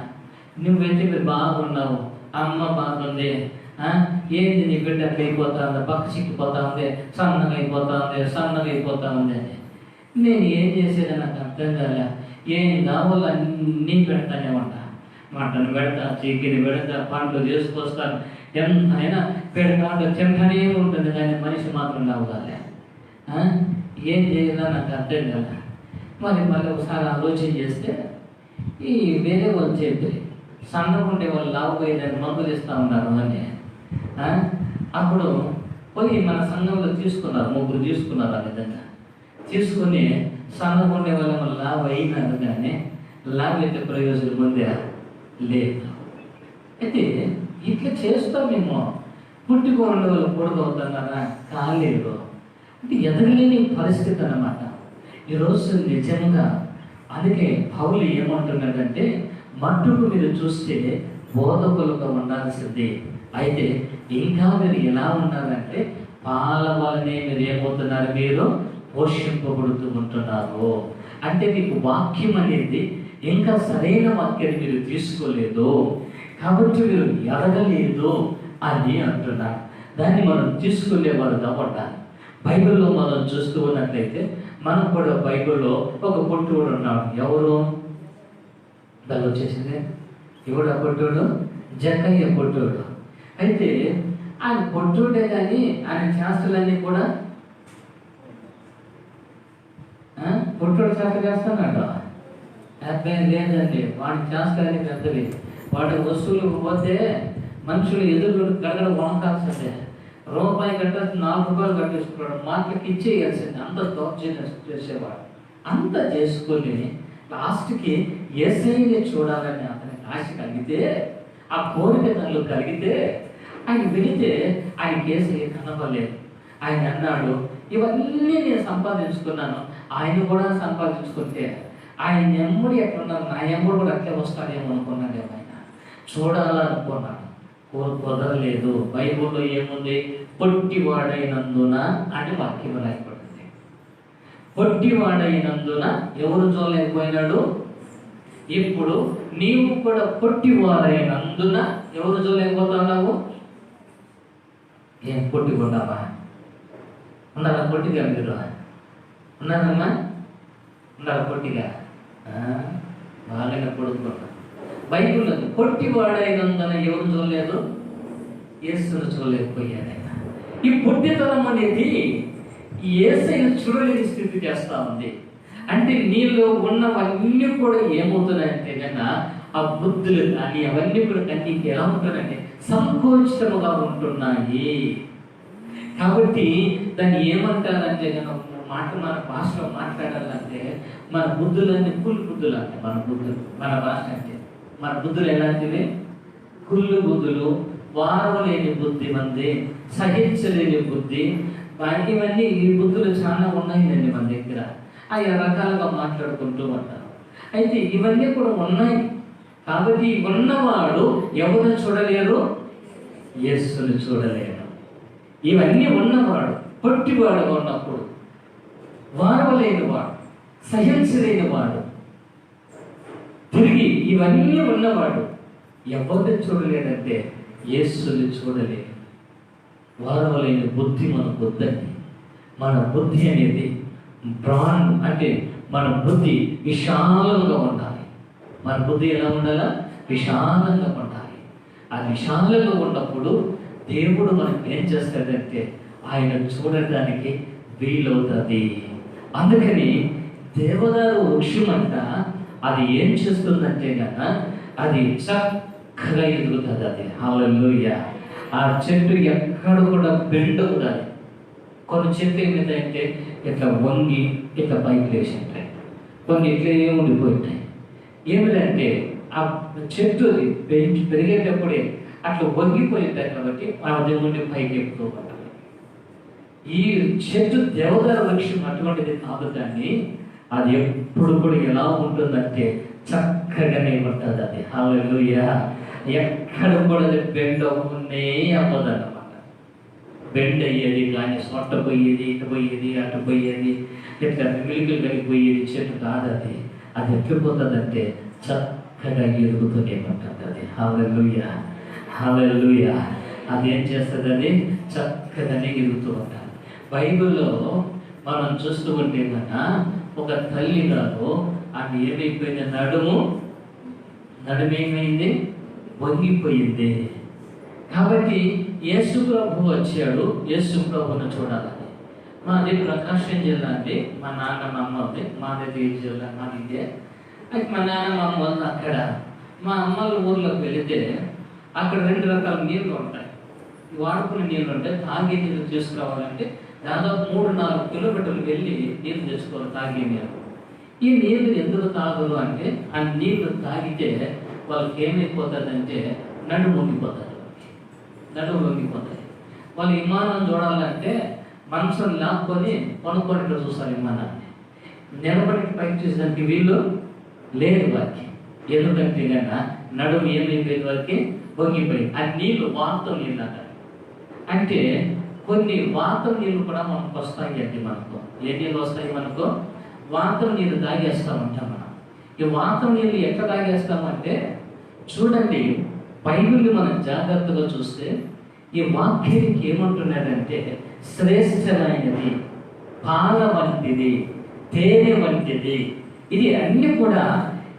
నువ్వైతే మీరు బాగున్నావు, అమ్మ బాగుంది, ఏంది నీ బిడ్డ అట్లా అయిపోతా ఉంది, పక్క చిక్కిపోతా ఉంది, సన్నగా అయిపోతా ఉంది అని. నేను ఏం చేసేది నాకు అర్థం కాలే. ఏం కావాలో అన్నీ పెడతానే ఉంటా. మటన్ పెడతా, చికెన్ పెడతా, పండ్లు చేసుకొస్తాను, ఎంత అయినా పెడతాంటే తింటానే ఉంటుంది, కానీ మనిషి మాత్రం కావాలి. ఏం చేయాలో నాకు అర్థం కాలే. మళ్ళీ ఒకసారి ఆలోచన చేస్తే ఈ వేరే వాళ్ళు చెప్పి సన్నగా ఉండే వాళ్ళు లావుపోయేదాన్ని మందులు ఇస్తూ ఉన్నారు అని. అప్పుడు పోయి మన సంఘంలో తీసుకున్నారు, 3 తీసుకున్నారు. ఆ విధంగా తీసుకుని సన్నగా ఉండే వాళ్ళు లావు అయినారు, కానీ లావు అయితే ప్రయోజనం ఉందే లేదు. అయితే ఇట్లా చేస్తాం మేము. పుట్టుకోండి వాళ్ళు పొడుగవుతున్నారా? కాలేదు. అంటే ఎదగలేని పరిస్థితి అన్నమాట ఈరోజు నిజంగా. అందుకే పౌలు ఏమంటున్నాడంటే మట్టుకు మీరు చూస్తే బోధకులుగా ఉండాల్సిందే. అయితే ఇంకా మీరు ఎలా ఉన్నారంటే పాల వలనే మీరు ఏమవుతున్నారు? మీరు పోషింపబడుతూ ఉంటున్నారు. అంటే మీకు వాక్యం అనేది ఇంకా సరైన వాక్యాన్ని మీరు తీసుకోలేదు, కాబట్టి మీరు ఎదగలేదు అని అంటున్నారు. దాన్ని మనం తీసుకునేవారు కాబట్టి బైబిల్లో మనం చూస్తూ ఉన్నట్లయితే మనం కూడా బైబిల్లో ఒక పొట్టుడు ఉన్నాడు. ఎవరు దాన్ని వచ్చేసింది? ఎవడు ఆ పొట్టుడు? జక్కయ్య పొట్టుడు. అయితే ఆయన పొట్టుడే కానీ ఆయన శాస్త్రాలన్నీ కూడా పొట్టుడు శాస్త్ర చేస్తున్నాడు. అబ్బాయి లేదండి, వాడి శాస్త్రాన్ని పెద్దవి. వాడి వస్తువులు పోతే మనుషులు ఎదురు గడగడ వణకాల్సిందే. రూపాయి గంట 4 రూపాయలు కట్టేసుకున్నాడు, మార్కెట్కి ఇచ్చేయాల్సింది. అంత దౌర్జన్యం చేసేవాడు. అంత చేసుకొని లాస్ట్కి యేసయ్యని చూడాలని అతనికి ఆశ కలిగితే, ఆ కోరిక తనలో కలిగితే ఆయన వెళితే ఆయనకి యేసయ్య కనపడలేదు. ఆయన అన్నాడు, ఇవన్నీ నేను సంపాదించుకున్నాను, ఆయన కూడా సంపాదించుకుంటే ఆయన ఎమ్ముడు ఎట్లున్నారు, నా ఎమ్ముడు కూడా అట్లే వస్తాడేమో అనుకున్నాడు. ఆయన చూడాలనుకున్నాడు, కుదరలేదు. బైబిల్లో ఏముంది? పొట్టివాడైనందున అని వాక్యం రాయబడింది. పొట్టివాడైనందున ఎవరు చూడలేకపోయినాడు? ఇప్పుడు నీవు కూడా పొట్టివారైనందున ఎవరు చూడలేకపోతున్నావు? ఏం పొట్టిగున్నావా? ఉన్నారా పొట్టిగా మీరు? ఉన్నారమ్మా? ఉన్నారా పొట్టిగా? బాగానే పడుకున్నా. బైబిల్ పొట్టివాడైనందున ఎవరు చూడలేదు? యేసును చూడలేకపోయాడు. ఈ పొట్టితనం అనేది యేసయ్యను చూడలేని స్థితి చేస్తా ఉంది. అంటే నీలో ఉన్నవన్నీ కూడా ఏమవుతున్నాయంటే కన్నా ఆ బుద్ధులు కానీ అవన్నీ కూడా నీకు ఎలా ఉంటున్నాయంటే సంకోచితముగా ఉంటున్నాయి. కాబట్టి దాన్ని ఏమంటారంటే కనుక మన భాషలో మాట్లాడాలంటే మన బుద్ధులన్నీ కుళ్ళు బుద్ధులు అంటే మన భాష అంటే మన బుద్ధులు ఎలాంటివి? కుళ్ళు బుద్ధులు, వారవలేని బుద్ధి మంది, సహించలేని బుద్ధి, ఇవన్నీ ఈ బుద్ధులు చాలా ఉన్నాయండి మన దగ్గర. అవి రకాలుగా మాట్లాడుకుంటూ ఉంటారు. అయితే ఇవన్నీ కూడా ఉన్నాయి. కాబట్టి ఉన్నవాడు ఎవరు చూడలేరు? యేసుని చూడలేరు. ఇవన్నీ ఉన్నవాడు పొట్టివాడుగా ఉన్నప్పుడు, వారవలేని వాడు, సహించలేని వాడు, తిరిగి ఇవన్నీ ఉన్నవాడు ఎవరిని చూడలేడంటే యేసుని చూడలేడు. వారవలేని బుద్ధి మనకు వద్దండి. మన బుద్ధి అనేది అంటే మన బుద్ధి విశాలంగా ఉండాలి. మన బుద్ధి ఎలా ఉండాలా? విశాలంగా ఉండాలి. ఆ విశాలంగా ఉన్నప్పుడు దేవుడు మనకి ఏం చేస్తాడంటే ఆయన చూడడానికి వీలవుతుంది. అందుకని దేవదారు వృక్షం అంట అది ఏం చేస్తుందంటే కన్నా అది చక్కగా ఎదుగుతుంది. అది హల్లెలూయా. ఆ చెట్టు ఎక్కడ కూడా బెండవుతుంది. కొన్ని చెట్లు ఏమిటంటే ఇట్లా వంగి ఇట్లా పైకి లేచి ఉంటాయి, కొన్ని ఇట్లే ఉండిపోయింటాయి. ఏమిటంటే ఆ చెట్టు పెరిగేటప్పుడే అట్లా వంగిపోయి ఉంటాయి కాబట్టి ఆ దేవుడిని పైకి ఎక్కుతూ ఉంటాయి. ఈ చెట్టు దేవదారు వృక్షం అటువంటిది కాదు, కానీ అది ఎప్పుడు కూడా ఎలా ఉంటుందంటే చక్కగానే ఉంటుంది. అది హల్లెలూయా. ఎక్కడ కూడా అది బెండ్ అవ్వనే అవ్వదన్నమాట. బెండ్ అయ్యేది కానీ సొట్ట పోయేది, ఇటు పోయేది, అటు పోయేది, ఇట్లా మిలికలు కలిగిపోయేది చెట్టు కాదు. అది ఎట్లిపోతుందంటే చక్కగా ఎదుగుతూనే ఉంటుంది. అది హల్లెలూయా, హల్లెలూయా. అది ఏం చేస్తుంది? అది చక్కగానే ఎదుగుతూ ఉంటుంది. బైబిల్లో మనం చూస్తూ ఉంటే కన్నా ఒక తల్లి గారు ఆమె ఏమైపోయింది? నడుమేమైంది? వంగిపోయింది. కాబట్టి యేసు ప్రభు వచ్చాడు యేసు ప్రభును చూడాలని. మాది ప్రకాశం జిల్లా అండి. మా నాన్న మా అమ్మది, మాది జిల్లా మాది ఇదే. అయితే మా నాన్న మా అమ్మ వాళ్ళు అక్కడ, మా అమ్మల ఊర్లోకి వెళితే అక్కడ 2 రకాల నీళ్ళు ఉంటాయి. వాడుకునే నీళ్ళు ఉంటాయి. తాగే నీళ్ళు తీసుకురావాలంటే దాదాపు 3-4 కిలోమీటర్లు వెళ్ళి నీళ్ళు తెచ్చుకోవాలి, తాగే నీళ్ళు. ఈ నీళ్ళు ఎందుకు తాగరు అంటే ఆ నీళ్లు తాగితే వాళ్ళకి ఏమైపోతుందంటే నడుము వంగిపోతుంది. వాళ్ళు విమానం చూడాలంటే మనసును లాక్కొని కొనుక్కొని చూస్తారు. విమానాన్ని నిలబడి పైకి చూసేదానికి వీళ్ళు లేదు వారికి. ఎందుకంటే కన్నా నడుము ఏమైపోయింది వారికి? వంగిపోయింది. ఆ నీళ్లు వాతం నీళ్ళు అంటారు. అంటే కొన్ని వాతం నీళ్ళు కూడా మనకు వస్తాయి అండి. మనకు ఏ నీళ్ళు వస్తాయి? మనకు వాతం నీళ్ళు తాగేస్తామంటాం మనం. ఈ వాతం నీళ్ళు ఎట్లా తాగేస్తామంటే చూడండి, బైబిల్ని మనం జాగ్రత్తగా చూస్తే ఈ వాక్యానికి ఏమంటున్నాడంటే శ్రేష్టమైనది, పాల వంటిది, తేనె వంటిది. ఇది అన్ని కూడా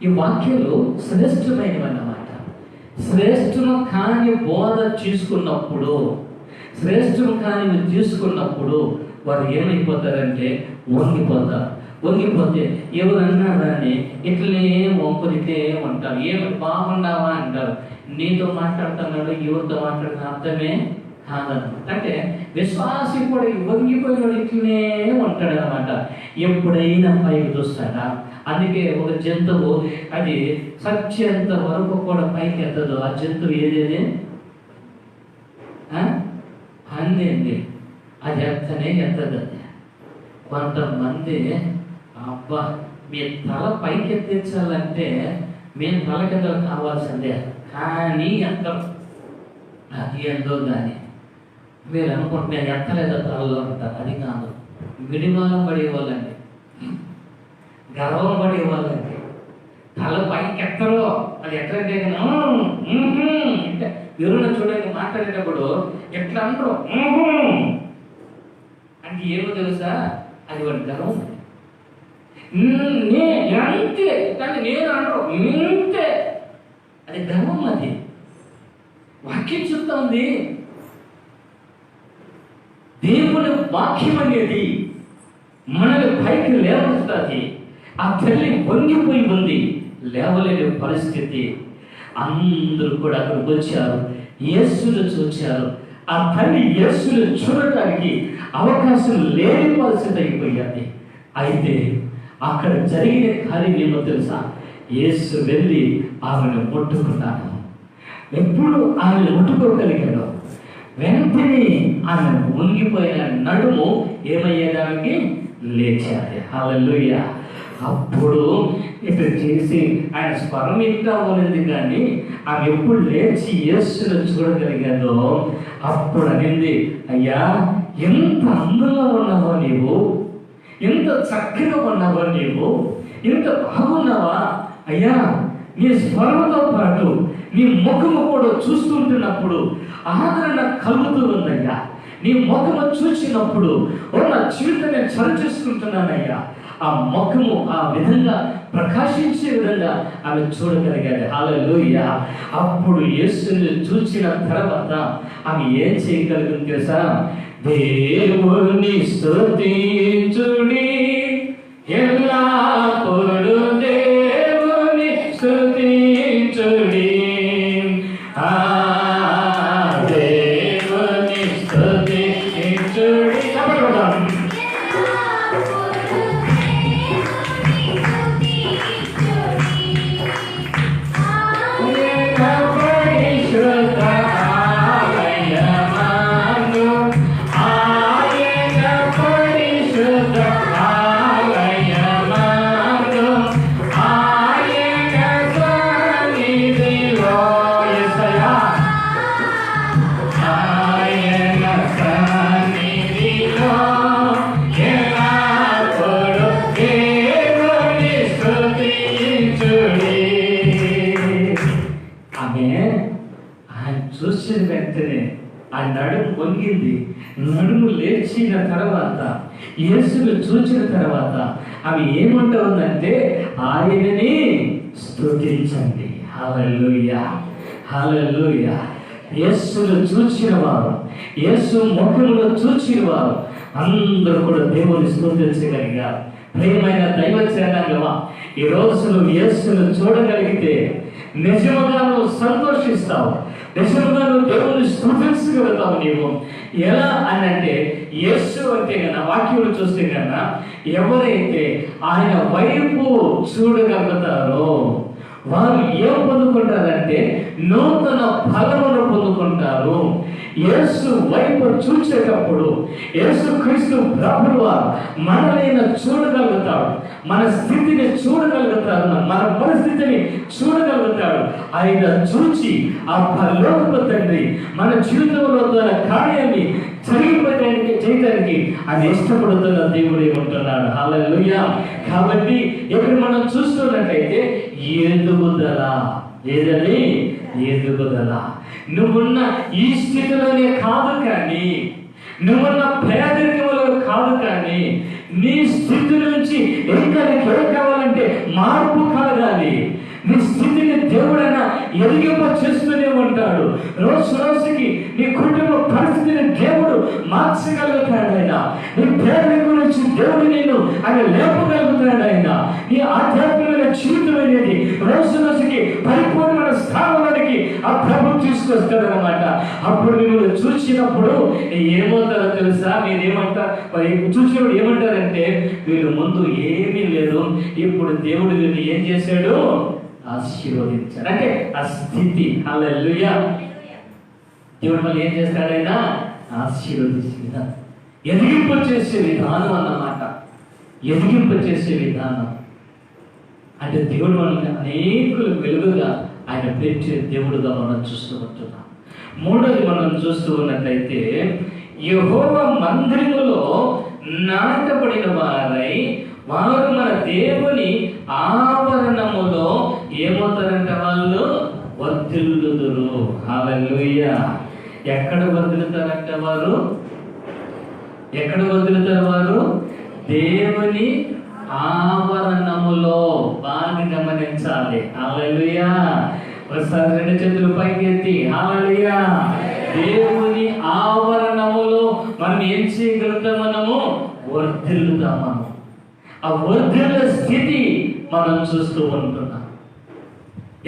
ఈ వాక్యాలు శ్రేష్టమైనవి అన్నమాట. శ్రేష్టము కాని బోధ తీసుకున్నప్పుడు వారు ఏమైపోతారంటే వంగిపోతే ఎవరన్నా దాన్ని ఇట్లనే వంపునితే ఉంటారు. ఏమి బాగున్నావా అంటారు. నీతో మాట్లాడుతున్నాడు, ఎవరితో మాట్లాడుతున్న అర్థమే కాదన్నమాట. అంటే విశ్వాసి కూడా వంగిపోయిన ఇట్లనే ఉంటాడు అనమాట. ఎప్పుడైనా పైకి చూస్తాడా? అందుకే ఒక జంతువు అది సత్యంత వరకు కూడా పైకి ఎత్తదు. ఆ జంతువు ఏదేది? పంది అండి. అది ఎత్తనే ఎత్తదు. కొంతమంది అబ్బా మీ తల పైకి ఎత్తించాలంటే మేము తల కింద కావాల్సిందే, కానీ ఎత్తరు. అది ఎంతో కానీ మీరు అనుకుంటే ఎత్తలేదో తలలో ఉంటారు. అది కాదు, మిడిమాలం పడేవాళ్ళండి, గర్వం పడేవాళ్ళండి, తల పైకి ఎత్తరు. అది ఎట్లంటే అంటే ఎవరైనా చూడండి మాట్లాడేటప్పుడు ఎట్లా అంటారు అంటే ఏమో తెలుసా, అది వాడి గర్వం. అంతే కానీ నేను అంటారు ఇంతే, అది గర్వం. అది వాక్యం చెప్తా ఉంది. దేవుని వాక్యం అనేది మనల్ని పైకి లేవస్తుంది. ఆ తల్లి వంగిపోయి ఉంది, లేవలేని పరిస్థితి. అందరూ కూడా అక్కడికి వచ్చారు, యేసును చూచారు. ఆ తల్లి యేసును చూడటానికి అవకాశం లేని పరిస్థితి అయిపోయింది. అయితే అక్కడ జరిగిన కార్యం ఏమో తెలుసా, యేసు వెళ్ళి ఆమెను ముట్టుకున్నాడు. ఎప్పుడు ఆమెను ముట్టుకోగలిగాడు, వెంటనే ఆమె వంగిపోయిన నడుము ఏమయ్యేదానికి లేచాది. హల్లెలూయా. అప్పుడు ఇటు చేసి ఆయన స్వరం ఇంకా అవ్వలేదు, కానీ ఆమె ఎప్పుడు లేచి యేసును చూడగలిగాదో అప్పుడు అనింది, అయ్యా ఎంత అందంగా ఉన్నావో నీవు, ఎంత చక్కగా ఉన్నావో నీవు, ఎంత బాగున్నావా అయ్యా. నీ స్వరంతో పాటు నీ ముఖము కూడా చూస్తుంటున్నప్పుడు ఆదరణ కలుగుతూ ఉందయ్యా. నీ ముఖము చూసినప్పుడు నా జీవితం నేను సరిచేసుకుంటున్నానయ్యా. ఆ ముఖము ఆ విధంగా ప్రకాశించే విధంగా ఆమె చూడగలిగాడు. హల్లెలూయా. అప్పుడు యేసుని చూసిన తర్వాత ఆమె ఏం చేయగలిగింది తెలుసా, దేవుని స్తుతించుడి ఎల్లప్పుడూ దేవుని స్తుతించుడి, దేవుని స్తుతించుడి. చూసిన వెంటనే ఆ నడుము వంగింది. నడుము లేచిన తర్వాత యేసును చూసిన తర్వాత ఆమె ఏమంటా ఉందంటే, ఆయనని స్తుతించండి. హల్లెలూయా, హల్లెలూయా. యేసును చూసిన వారు, యేసు ముఖములో చూసిన వారు అందరూ కూడా దేవుని స్తుతించగలిగారు. ప్రియమైన దైవ జనాంగమా, ఈ రోజు నువ్వు యేసును చూడగలిగితే నిజముగా నువ్వు సంతోషిస్తావు, నిజముగా నువ్వు దేవుని స్తుతించగలుగుతావు. నీవు ఎలా అని అంటే, యేసు అంటే కన్నా వాక్యంలో చూస్తే కన్నా ఎవరైతే ఆయన వైపు చూడగలుగుతారో వారు ఏం పొందుకుంటారంటే నూతన ఫలమును పొందుకుంటారు. యేసు వైపు చూసేటప్పుడు యేసు క్రీస్తు ప్రభువు వారు మనల్ని చూడగలుగుతాడు, మన స్థితిని చూడగలుగుతాడు, మన పరిస్థితిని చూడగలుగుతాడు. ఆయన చూచి ఆ పరలోకపు తండ్రి మన జీవితంలో తన కార్యాన్ని చేయడానికి అది ఇష్టపడుతున్న దేవుడు ఏమంటున్నాడు. హల్లెలూయా. కాబట్టి ఇక్కడ మనం చూస్తున్నట్లయితే ఎదుగుదల, ఏదని ఎదుగుదల. నువ్వున్న ఈ స్థితిలోనే కాదు, కానీ నువ్వున్న పేదరికంలో కాదు, కానీ నీ స్థితి నుంచి ఇంకా నీకు ఏం కావాలంటే మార్పు కలగాలి. నీ స్థితిని దేవుడైనా ఎదిగింప చేస్తూనే ఉంటాడు. రోజు రోజుకి నీ కుటుంబ పరిస్థితిని దేవుడు మార్చగలుగుతాడు. ఆయన నీ పేదరికం నుంచి దేవుడు నేను ఆయన లేపగలుగుతాడు. ఆయన నీ ఆధ్యాత్మికమైన జీవితం అనేది రోజు రోజుకి పరిపూర్ణమైన స్థానానికి ఆ ప్రభు తీసుకొస్తాడు అన్నమాట. అప్పుడు నువ్వు చూసినప్పుడు ఏమవుతారో తెలుసా, మీరు ఏమంటారు, చూసినప్పుడు ఏమంటారంటే వీళ్ళు ముందు ఏమీ లేదు, ఇప్పుడు దేవుడు వీళ్ళు ఏం చేశాడు, ఆశీర్వదించాడు. అంటే ఆ స్థితి. హల్లెలూయా. దేవుడు మళ్ళీ ఏం చేస్తాడైనా ఆశీర్వదించే విధానం, ఎదిగింప చేసే విధానం అన్నమాట. ఎదిగింప చేసే విధానం అంటే దేవుడు మనల్ని అనేకులు వెలుగుగా ఆయన పెట్టే దేవుడుగా మనం చూస్తూ ఉంటున్నాం. మూడోది మనం చూస్తూ ఉన్నట్లయితే యెహోవా మందిరములో నాటబడిన వారై వారు మన దేవుని ఆవరణములో ఏమవుతారంట? వాళ్ళు వర్ధిల్లుదురు. హల్లెలూయా. ఎక్కడ వర్ధిల్లుతారంట వారు? ఎక్కడ వర్ధిల్లుతారు వారు? దేవుని ఆవరణములో. బాగా గమనించాలి. హల్లెలూయా. ఒకసారి రెండు చేతులు పైకి ఎత్తి హల్లెలూయా. దేవుని ఆవరణములో మనం ఏం చేయగలుగుతాం? మనము వర్ధిల్లుతాం. మనం ఆ వర్ధిల్ల స్థితి మనం చూస్తూ ఉంటున్నాం.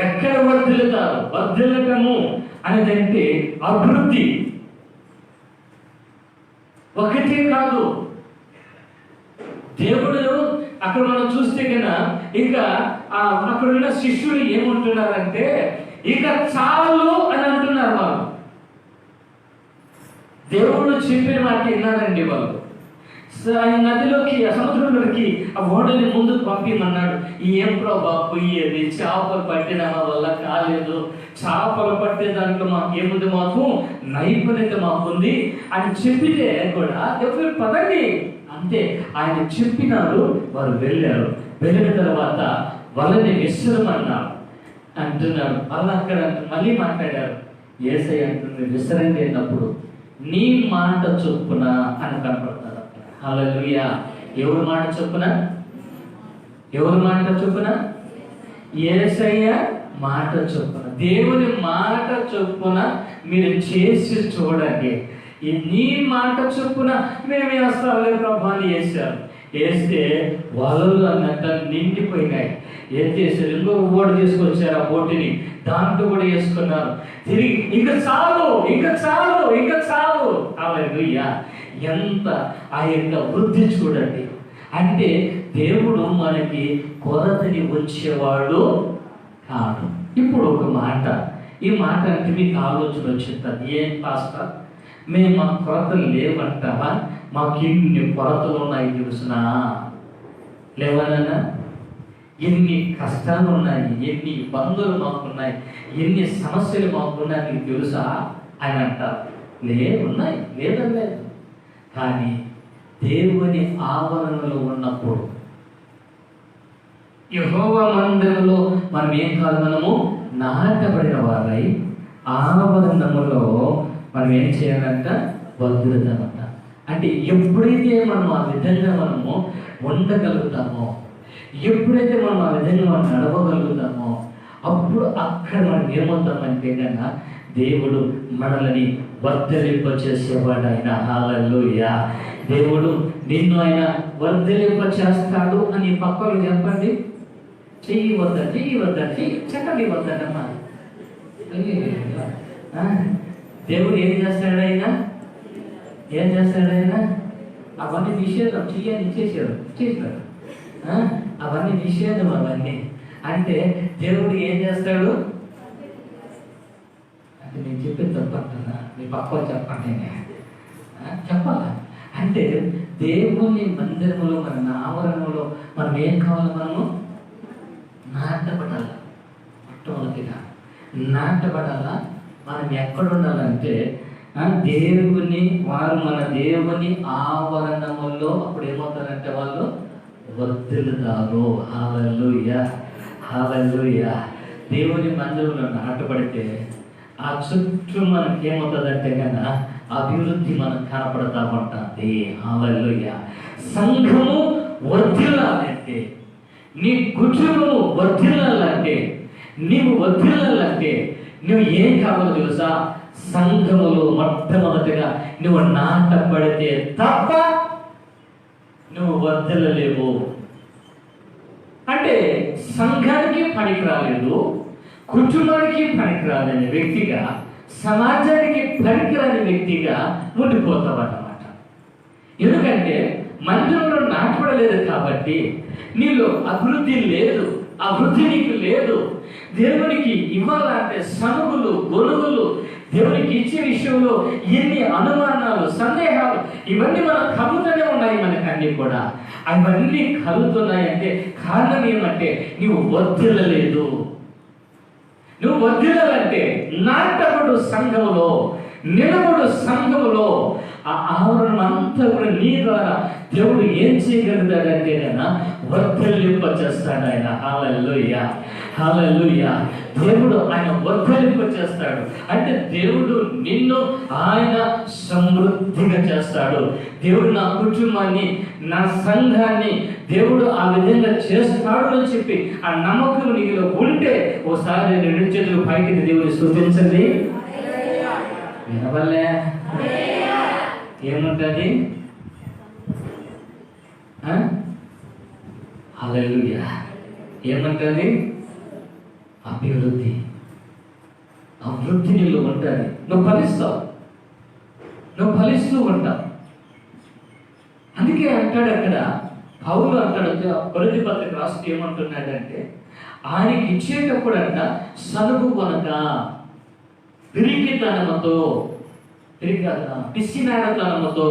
ఎక్కడ వర్ధిల్లుతారు? వర్ధిల్లటము అనేదంటే అభివృద్ధి. ఒకటే కాదు, దేవుడు అక్కడ మనం చూస్తే కన్నా ఇంకా అక్కడ ఉన్న శిష్యులు ఏమంటున్నారంటే ఇక చాలు అని అంటున్నారు. వాళ్ళు దేవుడు చెప్పిన మాట విన్నారండి. వాళ్ళు నదిలోకి, సముద్రంలోకి ఆ ఓడని ముందుకు పంపిమన్నాడు. ఏం ప్రభా పోయేది? చేపలు పట్టిన వల్ల కాలేదు. చేపలు పట్టే దాంట్లో మాకేముంది? మాకు నైపుణ్యత మాకుంది అని చెప్పితే కూడా దేవుడు పదండి అంతే. ఆయన చెప్పినారు, వారు వెళ్ళారు. వెళ్ళిన తర్వాత వాళ్ళని విశ్రమన్నారు అంటున్నారు. వాళ్ళు అక్కడ మళ్ళీ మాట్లాడారు. యేసయ్య అంటుంది విశ్రండి అన్నప్పుడు నీ మాట చొప్పున అని కనపడతారు. హల్లెలూయా. ఎవరి మాట చొప్పున? ఎవరి మాట చొప్పున? యేసయ్య మాట చొప్పున, దేవుని మాట చొప్పున మీరు చేసి చూడండి. నీ మాట చొప్పున మేము వేస్తాంలే ప్రభా అని వేసారు. వేస్తే వలలు అన్నట్ట నిండిపోయినాయి. ఏం చేశారు? ఇంకొక బోటు తీసుకొచ్చారు. ఆ బోటుని దాంట్లో కూడా వేసుకున్నారు. తిరిగి ఇంకా చాలు, ఇంకా చాలు, ఇంకా చాలు. హల్లెలూయా. ఎంత ఆ యొక్క వృద్ధి చూడండి. అంటే దేవుడు మనకి కొరతని వచ్చేవాడు కాదు. ఇప్పుడు ఒక మాట, ఈ మాట అంటే మీకు ఆలోచన వచ్చింది. ఏం పాస్టర్ మేము మా కొరతలు లేవంటావా? మాకు ఎన్ని కొరతలు ఉన్నాయి తెలుసునా? లేవనన్నా? ఎన్ని కష్టాలు ఉన్నాయి, ఎన్ని ఇబ్బందులు మాకున్నాయి, ఎన్ని సమస్యలు మాకున్నాయి నీకు తెలుసా అని అంటారు. ఉన్నాయి, లేదలేదు. కానీ దేవుని ఆవరణలో ఉన్నప్పుడు, యెహోవా మందిరంలో మనం ఏం కాదు, మనము నాటబడిన వారై ఆవరణములో మనం ఏం చేయాలంట? వర్ధిల్లుతామంట. అంటే ఎప్పుడైతే మనం ఆ విధంగా మనము ఉండగలుగుతామో, ఎప్పుడైతే మనం ఆ విధంగా మనం నడవగలుగుతామో, అప్పుడు అక్కడ మనం ఏమవుతామంటే కన్నా దేవుడు మనల్ని వర్ధలింప చేసేవాడు ఆయన. హల్లెలూయా. దేవుడు నిన్ను ఆయన వర్ధలింప చేస్తాడు అని పక్కకు చెప్పండి. చెయ్యి వద్దండి, చెయ్యి వద్దండి, చెక్కడి వద్దమ్మా. దేవుడు ఏం చేస్తాడు? ఆయన ఏం చేస్తాడు? ఆయన అవన్నీ నిషేధం చెయ్యని చేసినాడు. అవన్నీ నిషేధం. అవన్నీ అంటే దేవుడు ఏం చేస్తాడు అంటే నేను చెప్పేది తప్పంటున్నా, మీ పక్క చెప్పండి, చెప్పాలా? అంటే దేవుని మందిరములో, మన ఆవరణలో మనం ఏం కావాలి? మనము నాటబడాల. మొట్టమొదటిగా నాటబడాలా. మనం ఎక్కడ ఉండాలంటే దేవుని, వారు మన దేవుని ఆవరణములో అప్పుడు ఏమవుతారంటే వాళ్ళు వర్ధిల్లుతారు. హల్లెలూయా. హల్లెలూయా. దేవుని మందిరంలో నాటబడితే ఆ చుట్టూ మనకి ఏమవుతుందంటే కన్నా అభివృద్ధి మనకు కనపడతా ఉంటుంది. హల్లెలూయా. సంఘము వర్ధిల్లాలంటే, నీ కుటుంబము వర్ధిల్లాలంటే, నీవు వర్ధిల్లాలంటే నువ్వు ఏం కావాలో తెలుసా? సంఘములో మొట్టమొదటిగా నువ్వు నాటబడితే తప్ప నువ్వు వర్ధిల్లలేవు. అంటే సంఘానికి పనికి రాలేదు, కుటుంబానికి పనికి రాలేని వ్యక్తిగా, సమాజానికి పనికిరాని వ్యక్తిగా ఉండిపోతావు అన్నమాట. ఎందుకంటే మందిరంలో నాటబడలేదు కాబట్టి నీలో అభివృద్ధి లేదు. అభివృద్ధి నీకు లేదు. దేవునికి ఇవ్వాలంటే సనుగులు, గొనుగులు, దేవునికి ఇచ్చే విషయంలో ఎన్ని అనుమానాలు, సందేహాలు, ఇవన్నీ మనకు కలుగుతూనే ఉన్నాయి. మనకన్నీ కూడా అవన్నీ కలుగుతున్నాయంటే కారణం ఏమంటే నీవు వర్ధిల్లలేదు. నువ్వు వర్ధిల్లాలంటే నాటబడు సంఘములో, నిలబడు సంఘములో ఆ ఆవరణం అంతా కూడా నీ ద్వారా దేవుడు ఏం చేయగలుగుతాడంటే కదా వర్ధలింప చేస్తాడు ఆయన. హల్లెలూయా, హల్లెలూయా. దేవుడు ఆయన వర్ధలింప చేస్తాడు అంటే దేవుడు నిన్ను ఆయన సమృద్ధిగా చేస్తాడు. దేవుడు నా కుటుంబాన్ని, నా సంఘాన్ని దేవుడు ఆ విధంగా చేస్తాడు అని చెప్పి ఆ నమ్మకం నీలో ఉంటే ఓసారి రెండు చేతులు పైకి దేవుని స్తుతించండి. వినవల్లే ఏముంటది? హల్లెలూయా. ఏమంటది? అభివృద్ధి. అభివృద్ధి నీళ్ళు ఉంటుంది. నువ్వు ఫలిస్తావు, నువ్వు ఫలిస్తూ ఉంటావు. అందుకే అంటాడు అక్కడ పౌలు అంటాడు కొరింథీ పత్రిక రాస్తూ ఏమంటున్నాడంటే ఆయనకి ఇచ్చేటప్పుడు అంట సనుగు కొనక పిరికితనముతో పిసినారితనముతో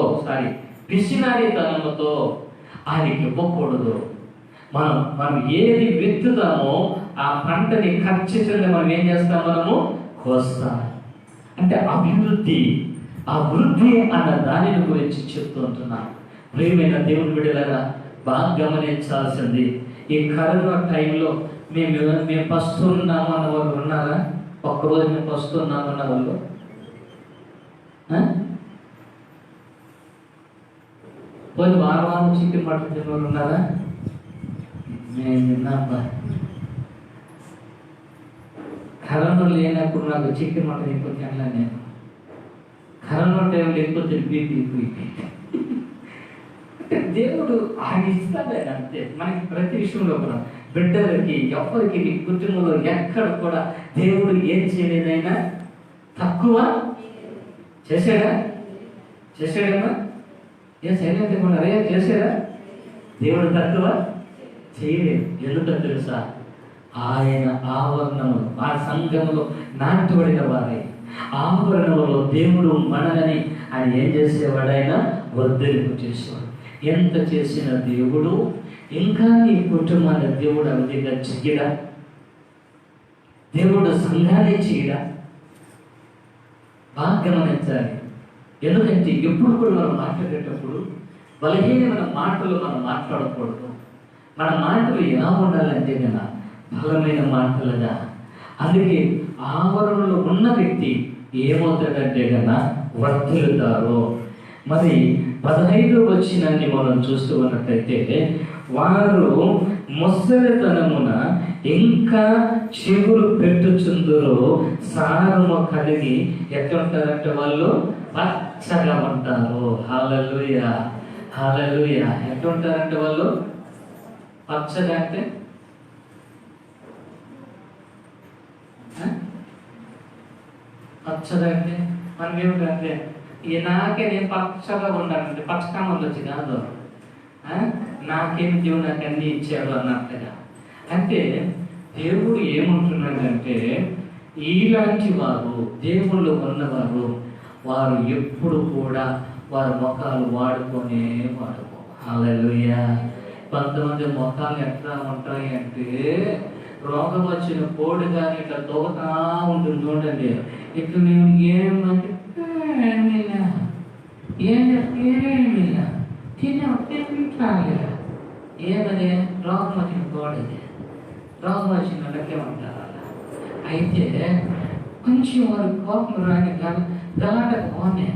ఆయనకి ఇవ్వకూడదు. మనం ఏది విత్తుతామో ఆ పంటని ఖచ్చితంగా మనం ఏం చేస్తాం? మనము కోస్తాం. అంటే అభివృద్ధి, ఆ వృద్ధి అన్న దానిని గురించి చెప్తూ ఉంటున్నాను. ప్రియమైన దేవుని బిడ్డలారా బాగా గమనించాల్సింది, ఈ కరోనా టైంలో మేము పస్తున్నాము అన్న వాళ్ళు ఉన్నారా? ఒక్కరోజు మేము పస్తున్నాము అన్న వాళ్ళు పోయి వారం చికెన్ మటన్ తిన్న వాళ్ళు ఉన్నారా? నేను విన్నాబ్బా. కరోనా లేనప్పుడు నాకు చికెన్ మటన్ ఎక్కువ తినలే. నేను కరోనా టైంలో ఎక్కువ తిరిగి దేవుడు ఆయన ఇస్తాడు అంతే. మనకి ప్రతి విషయంలో కూడా బిడ్డలకి ఎవరికి నీ కుటుంబంలో ఎక్కడ కూడా దేవుడు ఏం చేయలేదైనా తక్కువ చేశాడా? చేశాడమ్మా? ఏం సైలెంట్ అరే చేశాడా? దేవుడు తక్కువ చేయలేదు. ఎందుకు తెలుసా? ఆయన ఆవరణములు, ఆ సంఘములో నాటబడిన వారే ఆవరణములో దేవుడు మనలని ఆయన ఏం చేసేవాడు? ఆయన వర్ధలింపు చేసేవాడు. ఎంత చేసిన దేవుడు ఇంకా నీ కుటుంబాన్ని దేవుడు అవిధిగా చెయ్యడా? దేవుడు సంఘాన్ని చేయడా? బాగా గమనించాలి. ఎందుకంటే ఎప్పుడు కూడా మనం మాట్లాడేటప్పుడు బలహీనమైన మాటలు మనం మాట్లాడకూడదు. మన మాటలు ఎలా ఉండాలంటే కదా బలమైన మాటలుగా. అందుకే ఆవరణలో ఉన్న వ్యక్తి ఏమవుతాడంటే కదా వర్ధిల్లుతారు. మరి 15వ వచనాన్ని మనం చూస్తూ ఉన్నట్లయితే వారు ముసలితనమున ఇంకా చిగురు పెట్టుచుందురో సారము కలిగి ఎట్లా ఉంటారంటే వాళ్ళు పచ్చగా ఉంటారు. హల్లెలూయా, హల్లెలూయా. ఎట్లా ఉంటారంటే వాళ్ళు పచ్చగా అంటే పచ్చగా అంటే మనం ఏమిటంటే నాకే నేను పచ్చగా ఉండాలంటే పచ్చగా ఉండొచ్చు కాదు, నాకేమి దేవుడు నాకు అన్ని ఇచ్చాడు అన్నట్టుగా. అంటే దేవుడు ఏమంటున్నాడంటే ఇలాంటి వారు దేవుళ్ళు ఉన్నవారు వారు ఎప్పుడు కూడా వారి ముఖాలు వాడుకో. హల్లెలూయా. కొంతమంది ముఖాలు ఎట్లా ఉంటాయి అంటే రోగం వచ్చిన కోడి కానీ ఇట్లా తోగుతా ఉంటుంది చూడండి. ఇట్లా నేను ఏమంటే ఏమిలా తింటాను. ఏమదే రోగం వచ్చిన కోడది, రోగం వచ్చిన వాళ్ళకే ఉంటారు అలా. అయితే కొంచెం వారు కోపం రాని గలాట పోనే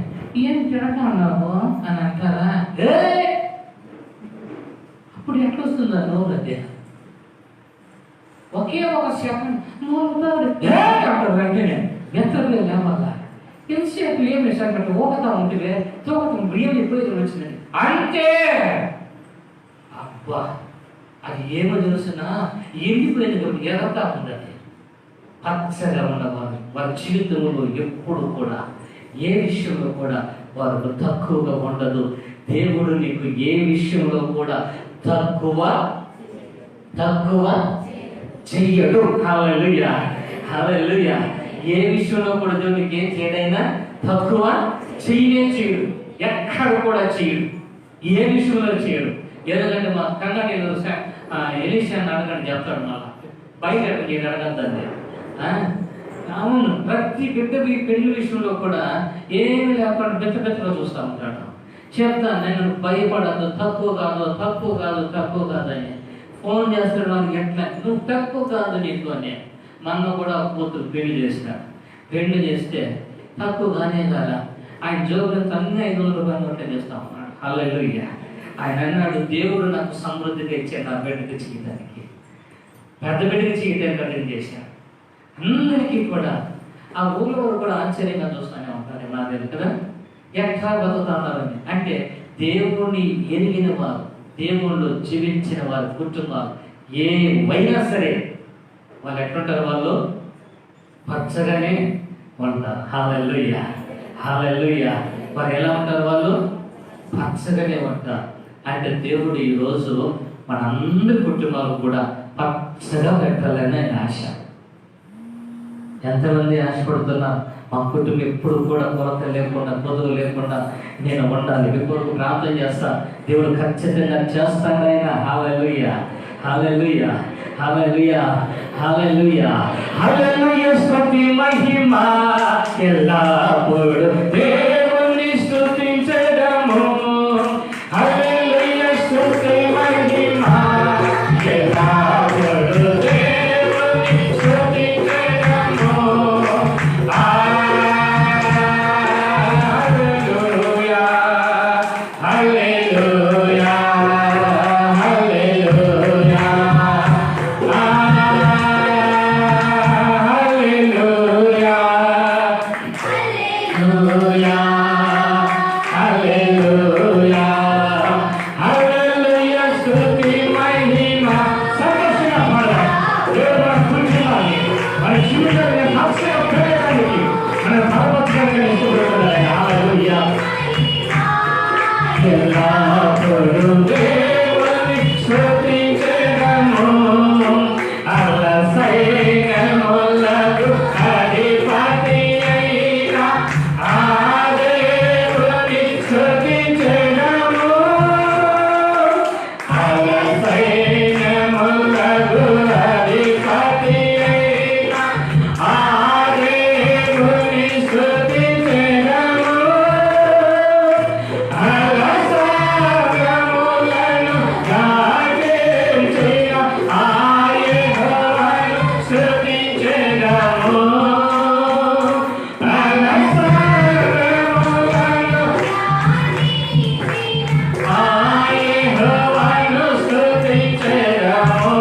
ఏం తిడతావు అని అంటారా? అప్పుడు ఎట్లా వస్తుందా నోరు? అదే ఒకే ఒక సెకండ్ అంటారు వెంటనే మెత్తగా లేవల్ల. ఎంతసేపు ఏమి సంగతి ఊగతా ఉంటే తోగతం బియ్యం ఎప్పుడైతే వచ్చిందని అంటే అబ్బా అది ఏమో తెలుసునా ఎండిపోయినప్పుడు ఎగతా ఉందని. పచ్చగా ఉన్నవారు వారి జీవితంలో ఎప్పుడు కూడా ఏ విషయంలో కూడా వారు తక్కువగా ఉండదు. దేవుడు నీకు ఏ విషయంలో కూడా తక్కువ చెయ్యడు. హల్లెలూయా, హల్లెలూయా. ఏ విషయంలో కూడా దేవునికి ఏం చేయడైనా తక్కువ చేయడు. ఎక్కడ కూడా చేయడు. ఏ విషయంలో చేయడు. ఎందుకంటే మా కన్నడలో ఎలీషాని అడగని చెప్తాడు. మళ్ళా బయట నేను అడగద్దండి. అవును, ప్రతి బిడ్డకి పెళ్లి విషయంలో కూడా ఏమి లేకుండా బెత్తగా చూస్తూ ఉంటాడు. చెప్తాను, నేను భయపడద్దు, తక్కువ కాదని ఫోన్ చేస్తాడు. వాళ్ళకి ఎట్లా నువ్వు తక్కువ కాదు నీకు అని. మొన్న కూడా కూతురు పెళ్లి చేసినాడు. పెళ్లి చేస్తే తక్కువ కానే కదా, ఆయన జోబులంతా అన్ని 500 రూపాయలు నోటే చేస్తా ఉన్నాడు. హల్లెలూయా. ఆయన అన్నాడు, దేవుడు నాకు సమృద్ధిగా ఇచ్చాడు నా బిడ్డకి చేయడానికి, పెద్ద బిడ్డకి చేయడానికి అర్థం చేశాడు. అందరికీ కూడా ఆ ఊళ్ళో కూడా ఆశ్చర్యంగా చూస్తూనే ఉంటారు. నా దగ్గర కదా ఎట్లా బతుకుతున్నారని. అంటే దేవుణ్ణి ఎరిగిన వారు, దేవుళ్ళు జీవించిన వారి కుటుంబాలు ఏవైనా సరే వాళ్ళు ఎట్లుంటారు, వాళ్ళు పచ్చగానే ఉంటారు. హల్లెలూయా, హల్లెలూయా. వారు ఎలా ఉంటారు, వాళ్ళు పచ్చగానే ఉంటారు. అంటే దేవుడు ఈరోజు మనందరి కుటుంబాలు కూడా పచ్చగా పెట్టాలనే ఆశ. ఎంతమంది ఆశపడుతున్నారు, మా కుటుంబం ఎప్పుడు కూడా కొరత లేకుండా, కొదువు లేకుండా నేను ఉండాలి. మీ కొరకు ప్రార్థన చేస్తా, దేవుడు ఖచ్చితంగా చేస్తాడైనా. హల్లెలూయా, హల్లెలూయా, హల్లెలూయా, హల్లెలూయా, హల్లెలూయా. స్తుతి మహిమ ఎల్లప్పుడూ దేవుని స్తుతించడము. హల్లెలూయా, స్తుతి మహిమ ఎల్లప్పుడూ దేవుని స్తుతించడము. హల్లెలూయా, హల్లెలూయా, హల్లెలూయా, హల్లెలూయా, హల్లెలూయా, హల్లెలూయా. స్తుతి మహిమ సంతోషంగా పాడాలి. దేవుడు మన కుటుంబాన్ని, మన జీవితాన్ని సాక్షిగా పెట్టడానికి, మన పరమత్వంగా ఇష్టపడుతున్నాడు. హల్లెలూయా. ఎల్లప్పుడూ దేవుని స్తుతించెదము. సైన్యములకు అధిపతి అయిన ఆ దేవుని స్తుతించెదము. సైన్యములకు అధిపతి అయిన ఆ దేవుని స్తుతించెదము. సాగరములను దాటించిన ఆ యెహోవాను స్తుతించెదము. సాగరములను ఆ యెహోవాను స్తుతించెదము.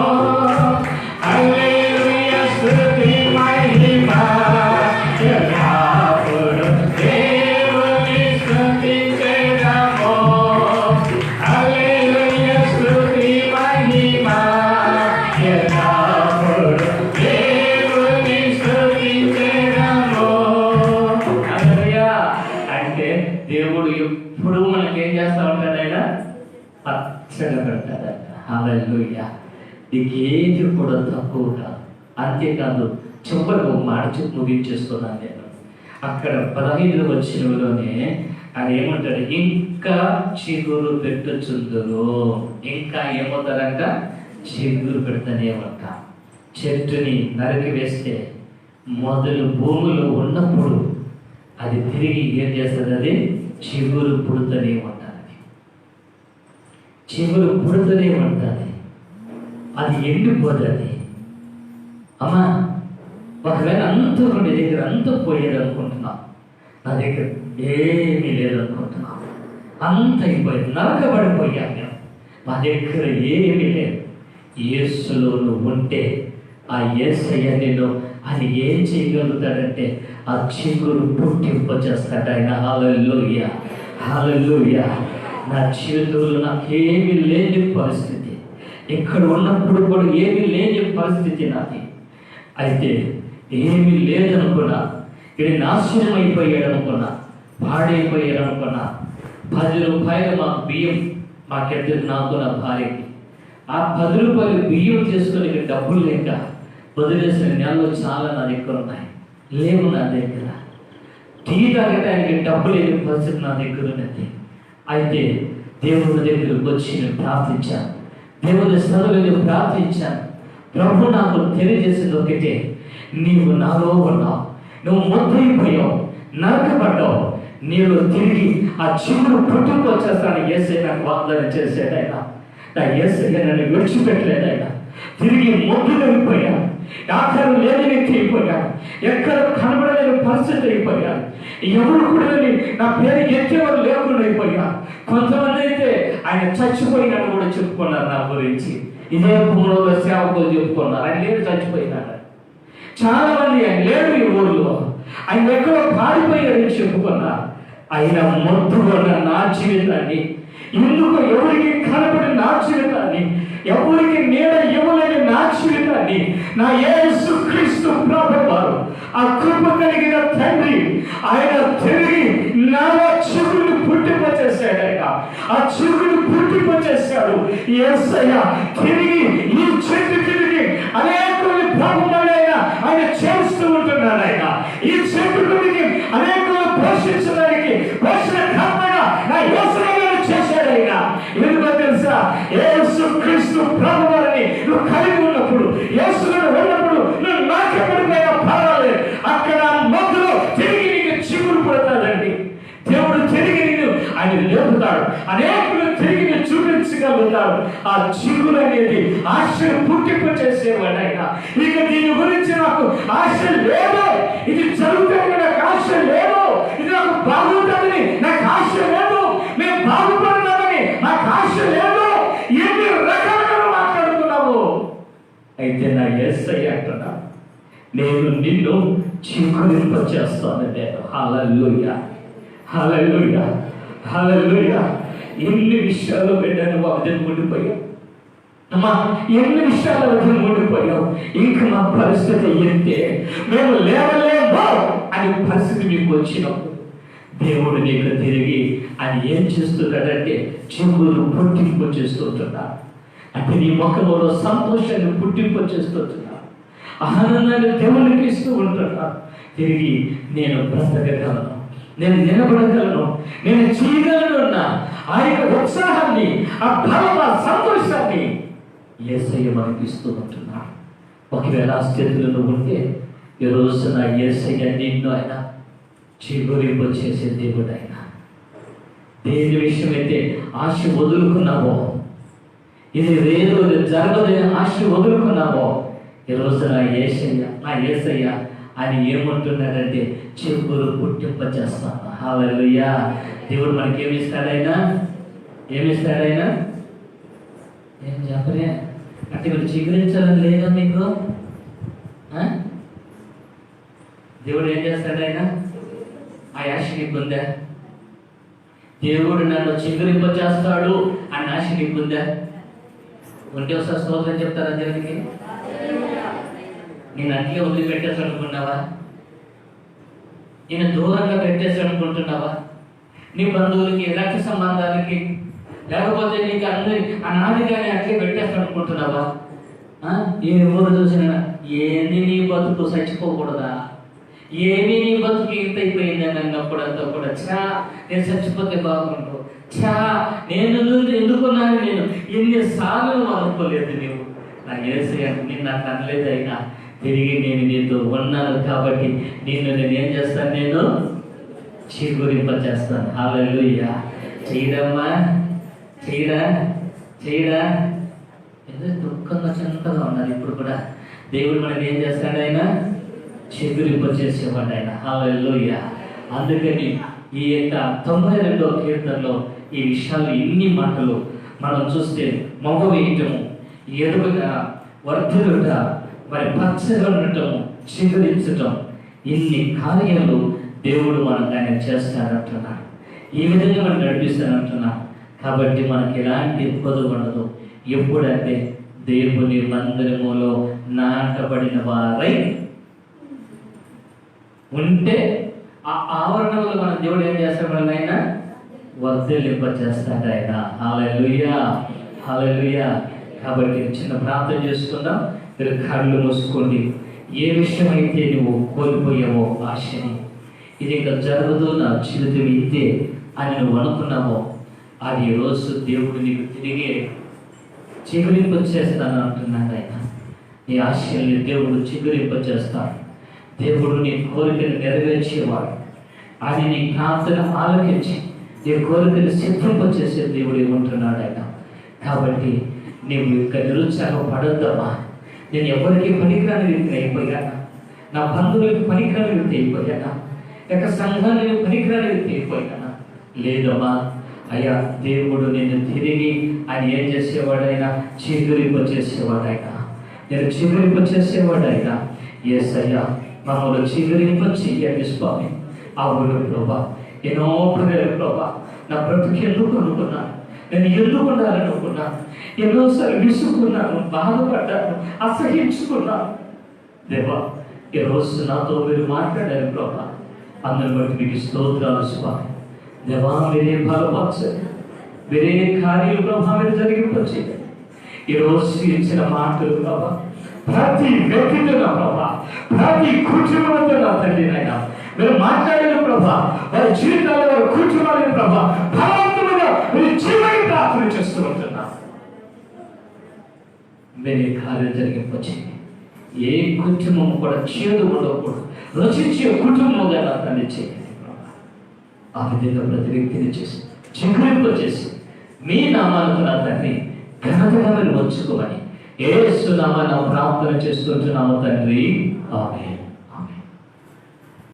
హల్లెలూయా, స్తుతి మహిమ ఎల్లప్పుడూ దేవుని స్తుతించెదము. హల్లెలూయా, స్తుతి మహిమ ఎల్లప్పుడూ దేవుని స్తుతించెదము. హల్లెలూయా. అంటే దేవుడు ఎప్పుడు మనకి ఏం చేస్తా ఉంటాడు, ఆయన పచ్చగా పెడతాడట. హల్లెలూయా. నీకేది కూడా తక్కువ కాదు. అంతేకాదు, చివరికి ఒక మాట చెప్పి ముగించేస్తున్నాను నేను. అక్కడ 15వ వచనంలోనే ఆయన ఏమంటాడు, ఇంకా చిగురు పెట్టుచుందురు. ఇంకా ఏమవుతారంట, చిగురు పెడతానే ఉంటా. చెట్టుని నరికి వేస్తే మొదలు భూమిలో ఉన్నప్పుడు అది తిరిగి ఏం చేస్తుంది, అది చిగురు పుడుతూనే ఉంటుంది. చిగురు పుడుతూనే ఉంటుంది. అది ఎండిపోతుంది. అమ్మా, ఒకవేళ అంతా నీ దగ్గర అంతా పోయేది అనుకుంటున్నావు, నా దగ్గర ఏమీ లేదనుకుంటున్నావు, అంత అయిపోయింది, నరకబడిపోయాను నేను, మా దగ్గర ఏమీ లేదు. యేసులో నువ్వు ఉంటే ఆ యేసయ్య నేను ఆయన ఏం చేయగలుగుతాడంటే ఆ చిగురు పుట్టింపచేస్తాడు ఆయన. హల్లెలూయా, హల్లెలూయా. నా జీవితంలో నాకేమీ లేని పరిస్థితి, ఇక్కడ ఉన్నప్పుడు కూడా ఏమీ లేని పరిస్థితి నాది. అయితే ఏమీ లేదనుకున్నా, ఇది నాశనం అయిపోయాడు అనుకున్నా, పాడైపోయాడు అనుకున్నా, 10 రూపాయలు మా బియ్యం మాకెద్దరు, నాకు నా భార్యకి, ఆ 10 రూపాయలు బియ్యం చేసుకుని ఇక్కడ డబ్బులు లేక వదిలేసిన నెలలు చాలా నా దగ్గర ఉన్నాయి. లేవు నా దగ్గర. టీ తాగడానికి డబ్బులు లేని పరిస్థితి నా దగ్గర ఉన్నది. అయితే దేవుని దగ్గరకు వచ్చి నేను ప్రార్థించాను, దేవుని స్థలంలో ప్రార్థించాను. ప్రభు నాకు తెలియజేసింది ఒకటే, నీవు నాలో ఉన్నావు, నువ్వు మొద్దైపోయావు, నరకబడ్డావు, నీలో తిరిగి ఆ చిగురు పుట్టుకు వచ్చేస్తాను యేసయ్య నాకు వాగ్దానం చేశాడు. ఆయన నా యేసయ్య నన్ను విడిచిపెట్టలేదు. ఆయన తిరిగి మొద్దులైపోయాను, ఆఖరు లేని వ్యక్తి అయిపోయాను, ఎక్కడ కనబడలేని పరిస్థితి అయిపోయాను, ఎవరు కూడా నా పేరు ఎత్తేవారు లేకుండా అయిపోయాను. కొంతమంది అయితే ఆయన చచ్చిపోయినాడు కూడా చెప్పుకున్నారు నా గురించి. ఇదే భూమిలో సేవకులు చెప్పుకున్నారు ఆయన లేడు, చచ్చిపోయినాడు. చాలా మంది ఆయన లేడు ఈ ఊళ్ళో, ఆయన ఎక్కడో పారిపోయాడని చెప్పుకున్నారు. ఆయన మొత్తుకున్న నా జీవితాన్ని, ఎందుకు ఎవరికి కనపడి నా జీవితాన్ని, ఎవరికి నీడ ఇవ్వలేని నా జీవితాన్ని నా యేసుక్రీస్తు ప్రభువారు, ఆ కృప కలిగిన తండ్రి, ఆయన తిరిగి నాలో చిగురుని పుట్టింపచేశాడు. ఆయన ఆ చిగురుని పుట్టింపచేశాడు. యేసయ్య తిరిగి ఈ చెట్టు తిరిగి అనేకుల్ని ప్రభువులైన ఆయన చేస్తూ ఉంటున్నాడు. ఆయన ఈ చెట్టు తిరిగి అనేకులను పోషించడానికి పోషణ కర్మగా నా యేసయ్య చేశాడు. ఆయన ఎందుకో తెలుసా, యేసుక్రీస్తు ప్రభువారిని నువ్వు కలిగి ఉన్నప్పుడు, యేసులో ఉన్నప్పుడు నువ్వు నాకెక్కడికైనా పర్వాలేదు, అక్కడ మొదలు తిరిగి నీకు చిగురు పడతాడండి. దేవుడు తిరిగి నేను ఆయన లేపుతాడు, అనేకులు తిరిగి నేను చూపించగలుగుతాడు. ఆ చిగురు అనేది ఆశను పుట్టింపు చేసేవాడు. ఆయన ఇక దీని గురించి నాకు ఆశ లేదు, ఇది జరుగుతుంది నాకు ఆశ లేదు, ఇది నాకు బాగుంటుందని నాకు ఆశ లేదు, మేము బాగుపడినామని నాకు ఆశ లేదు, ఎన్ని రకాలుగా మాట్లాడుతున్నావు. అయితే నా యేసయ్య అంటున్నా, నేను నిన్ను చిగురింపచేస్తాను. నేను హల్లెలూయా, హల్లెలూయా, హల్లెలూయా. ఎన్ని విషయాలు పెట్టాను వాగ్దానం ఉండిపోయావు అమ్మా, ఎన్ని విషయాలు వాగ్దానం ఉండిపోయావు. ఇంకా మా పరిస్థితి ఎంతే, మేము లేవలేమో అని పరిస్థితి మీకు వచ్చినప్పుడు దేవుడు నీకు తిరిగి ఆయన ఏం చేస్తున్నాడంటే చిగురు పుట్టింపు చేస్తుంటున్నా. అంటే నీ ముఖంలో సంతోషాన్ని పుట్టింపు చేస్తుంటున్నా, ఆనందాన్ని దేవునికి ఇస్తూ ఉంటున్నా. తిరిగి నేను బ్రతకగలను, నేను నిలబడగలను, నేను చేయగలను అన్న ఆ యొక్క ఉత్సాహాన్ని, ఆ బలం, ఆ సంతోషాన్ని యేసయ్య మనకి ఇస్తూ ఉంటున్నా. ఒకవేళ ఆ స్థితిలో ఉంటే ఈ రోజు నా యేసయ్య నిన్ను ఆయన చిగురింపు చేసే దేవుడు. ఆయన దేని విషయమైతే ఆశ వదులుకున్నావో, ఇది రేదో జరగదని ఆశ వదులుకున్నావో, ఈరోజు నా యేసయ్య ఆయన ఏమంటున్నాడంటే చిగురు పుట్టింప చేస్తాను. హల్లెలూయా. దేవుడు మనకి ఏమిస్తాడైనా, ఏమిస్తాడైనా ఏం చెప్పరే అంటే మీరు చిగురించాలని లేదా మీకు? దేవుడు ఏం చేస్తాడైనా ఆ ఆశ నీకుందా? దేవుడు నన్ను చిగురింప చేస్తాడు అన్న ఆశ నీకుందా? ఉంటే ఒకసారి స్తోత్రం చెప్తారా దేవునికి? నేను అట్లే వదిలిపెట్టేసి అనుకున్నావా? నేను దూరంగా పెట్టేసి అనుకుంటున్నావా? నీ బంధువులకి, రక్త సంబంధాలకి, లేకపోతే నీకు అందరి అనాదిగానే అట్లే పెట్టేసి అనుకుంటున్నావా? ఏ ఊరు చూసినా ఏంది నీ బతుకు చచ్చిపోకూడదా, ఏమీ నీ బతుకు ఇంత అయిపోయిందని అన్నప్పుడంతా కూడా నేను చచ్చిపోతే బాగుండు, నేను ఎందుకున్నాను, నేను ఎన్నిసార్లు అనుకోలేదు. నీవు నా యేసయ్య నేను నాకు అనలేదు. అయినా తిరిగి నేను నీతో ఉన్నాను కాబట్టి నేనేం చేస్తాను, నేను చిగురింప చేస్తాను. హల్లెలూయా. చేయడమ్మా, చేయడా ఏదో దుఃఖంగా చింతగా ఉన్నారు. ఇప్పుడు కూడా దేవుడు మనకి ఏం చేస్తాడు, ఆయన చిగురింప చేసేవాడు. ఆయన హల్లెలూయా. అందుకని ఈ యొక్క 92వ కీర్తనలో ఈ విషయాలు, ఇన్ని మాటలు మనం చూస్తే మగ వేయటము, ఎరువుగా వర్ధులుట, మరి పచ్చగా ఉండటము, చిగురించటం, ఇన్ని కార్యాలు దేవుడు మనకు ఆయన చేస్తాడంటున్నాడు. ఈ విధంగా మనం నడిపిస్తానంటున్నాడు. కాబట్టి మనకి ఎలాంటి ఇబ్బంది ఉండదు. ఎప్పుడంటే దేవుని మందిరములో నాటబడిన వారై ఉంటే ఆ ఆవరణంలో మన దేవుడు ఏం చేస్తాడు, ఆయన వర్ధలింప చేస్తాడు. ఆయన హల్లెలూయా, హల్లెలూయా. కాబట్టి చిన్న ప్రార్థన చేసుకుందాం. మీరు కళ్ళు మూసుకోండి. ఏ విషయం అయితే నువ్వు కోల్పోయావో ఆశని, ఇది ఇంకా జరగదు, నా జీవితం ఇంతే అని నువ్వు అనుకున్నావో, అది ఈరోజు దేవుడు నీకు తిరిగి చిగురింపు చేస్తాను అంటున్నాడు. ఆయన నీ ఆశయాల్ని దేవుడు చిగురింపచేస్తాడు. దేవుడు నీ కోరికను నెరవేర్చేవాడు. ఆయన నీ ప్రార్థన ఆలకించి నీ కోరికను సిద్ధింపచేసే దేవుడు ఏమంటున్నాడు ఆయన. కాబట్టి నీవు యొక్క నిరుత్సాహపడొద్దమ్మా. నేను ఎవరికి పనికిరాని వ్యక్తిని అయిపోయానా? నా బంధువులకు పనికిరాని వ్యక్తి అయిపోయానా? లేక సంఘానికి పనికిరాని వ్యక్తి అయిపోయానా? లేదమ్మా. అయ్యా, దేవుడు నిన్ను తిరిగి ఆయన ఏం చేసేవాడైనా చిగురింపచేసేవాడైనా, నేను చిగురింపచేసేవాడైనా. యేసయ్యా మమ్మల్ని చిగురింప చెయ్యండి స్వామి. అవును ప్రభా, ఎన్నో ప్రజలు ప్రభా, నా బ్రతుకు ఎందుకు అనుకున్నాను, నేను ఎందుకు ఉండాలనుకున్నాను, ఎన్నోసార్లు విసుకున్నాను, బాధపడ్డాను, అసహించుకున్నాను. దేవా, ఈరోజు నాతో మీరు మాట్లాడారు ప్రభా. అందరి బట్టి మీకు స్తోత్రాలు స్వామి. దేవా, మీరే బలపరచండి, మీరే కార్యాలు ప్రభా మీరు జరిగిపోచేయండి. ఈరోజు ఇచ్చిన మాటలు ప్రభా ప్రతి వ్యక్తితో నా ప్రభా, ప్రతి కుటుంబంతో నా తండ్రి నాయన మీరు మాట్లాడిన ప్రభా, వారి జీవితాల్లో వారు కూర్చోవాలని ప్రభా బలవంతులుగా మీరు చివరి ప్రార్థన చేస్తూ ఉంటున్నా. మీరే కార్యం జరిగిపోచేయండి. ఏ కుటుంబం కూడా చేదు ఉండకూడదు, రుచించే కుటుంబంగా నా తండ్రి చేయండి. ఆ విధంగా ప్రతి వ్యక్తిని చేసి చిగురింపచేసి మీ నామాలకు నా తండ్రి ఘనతగా మీరు వచ్చుకోమని యేసు నామమున ప్రార్థన చేస్తుంటున్నాము తండ్రి. ఆమేన్.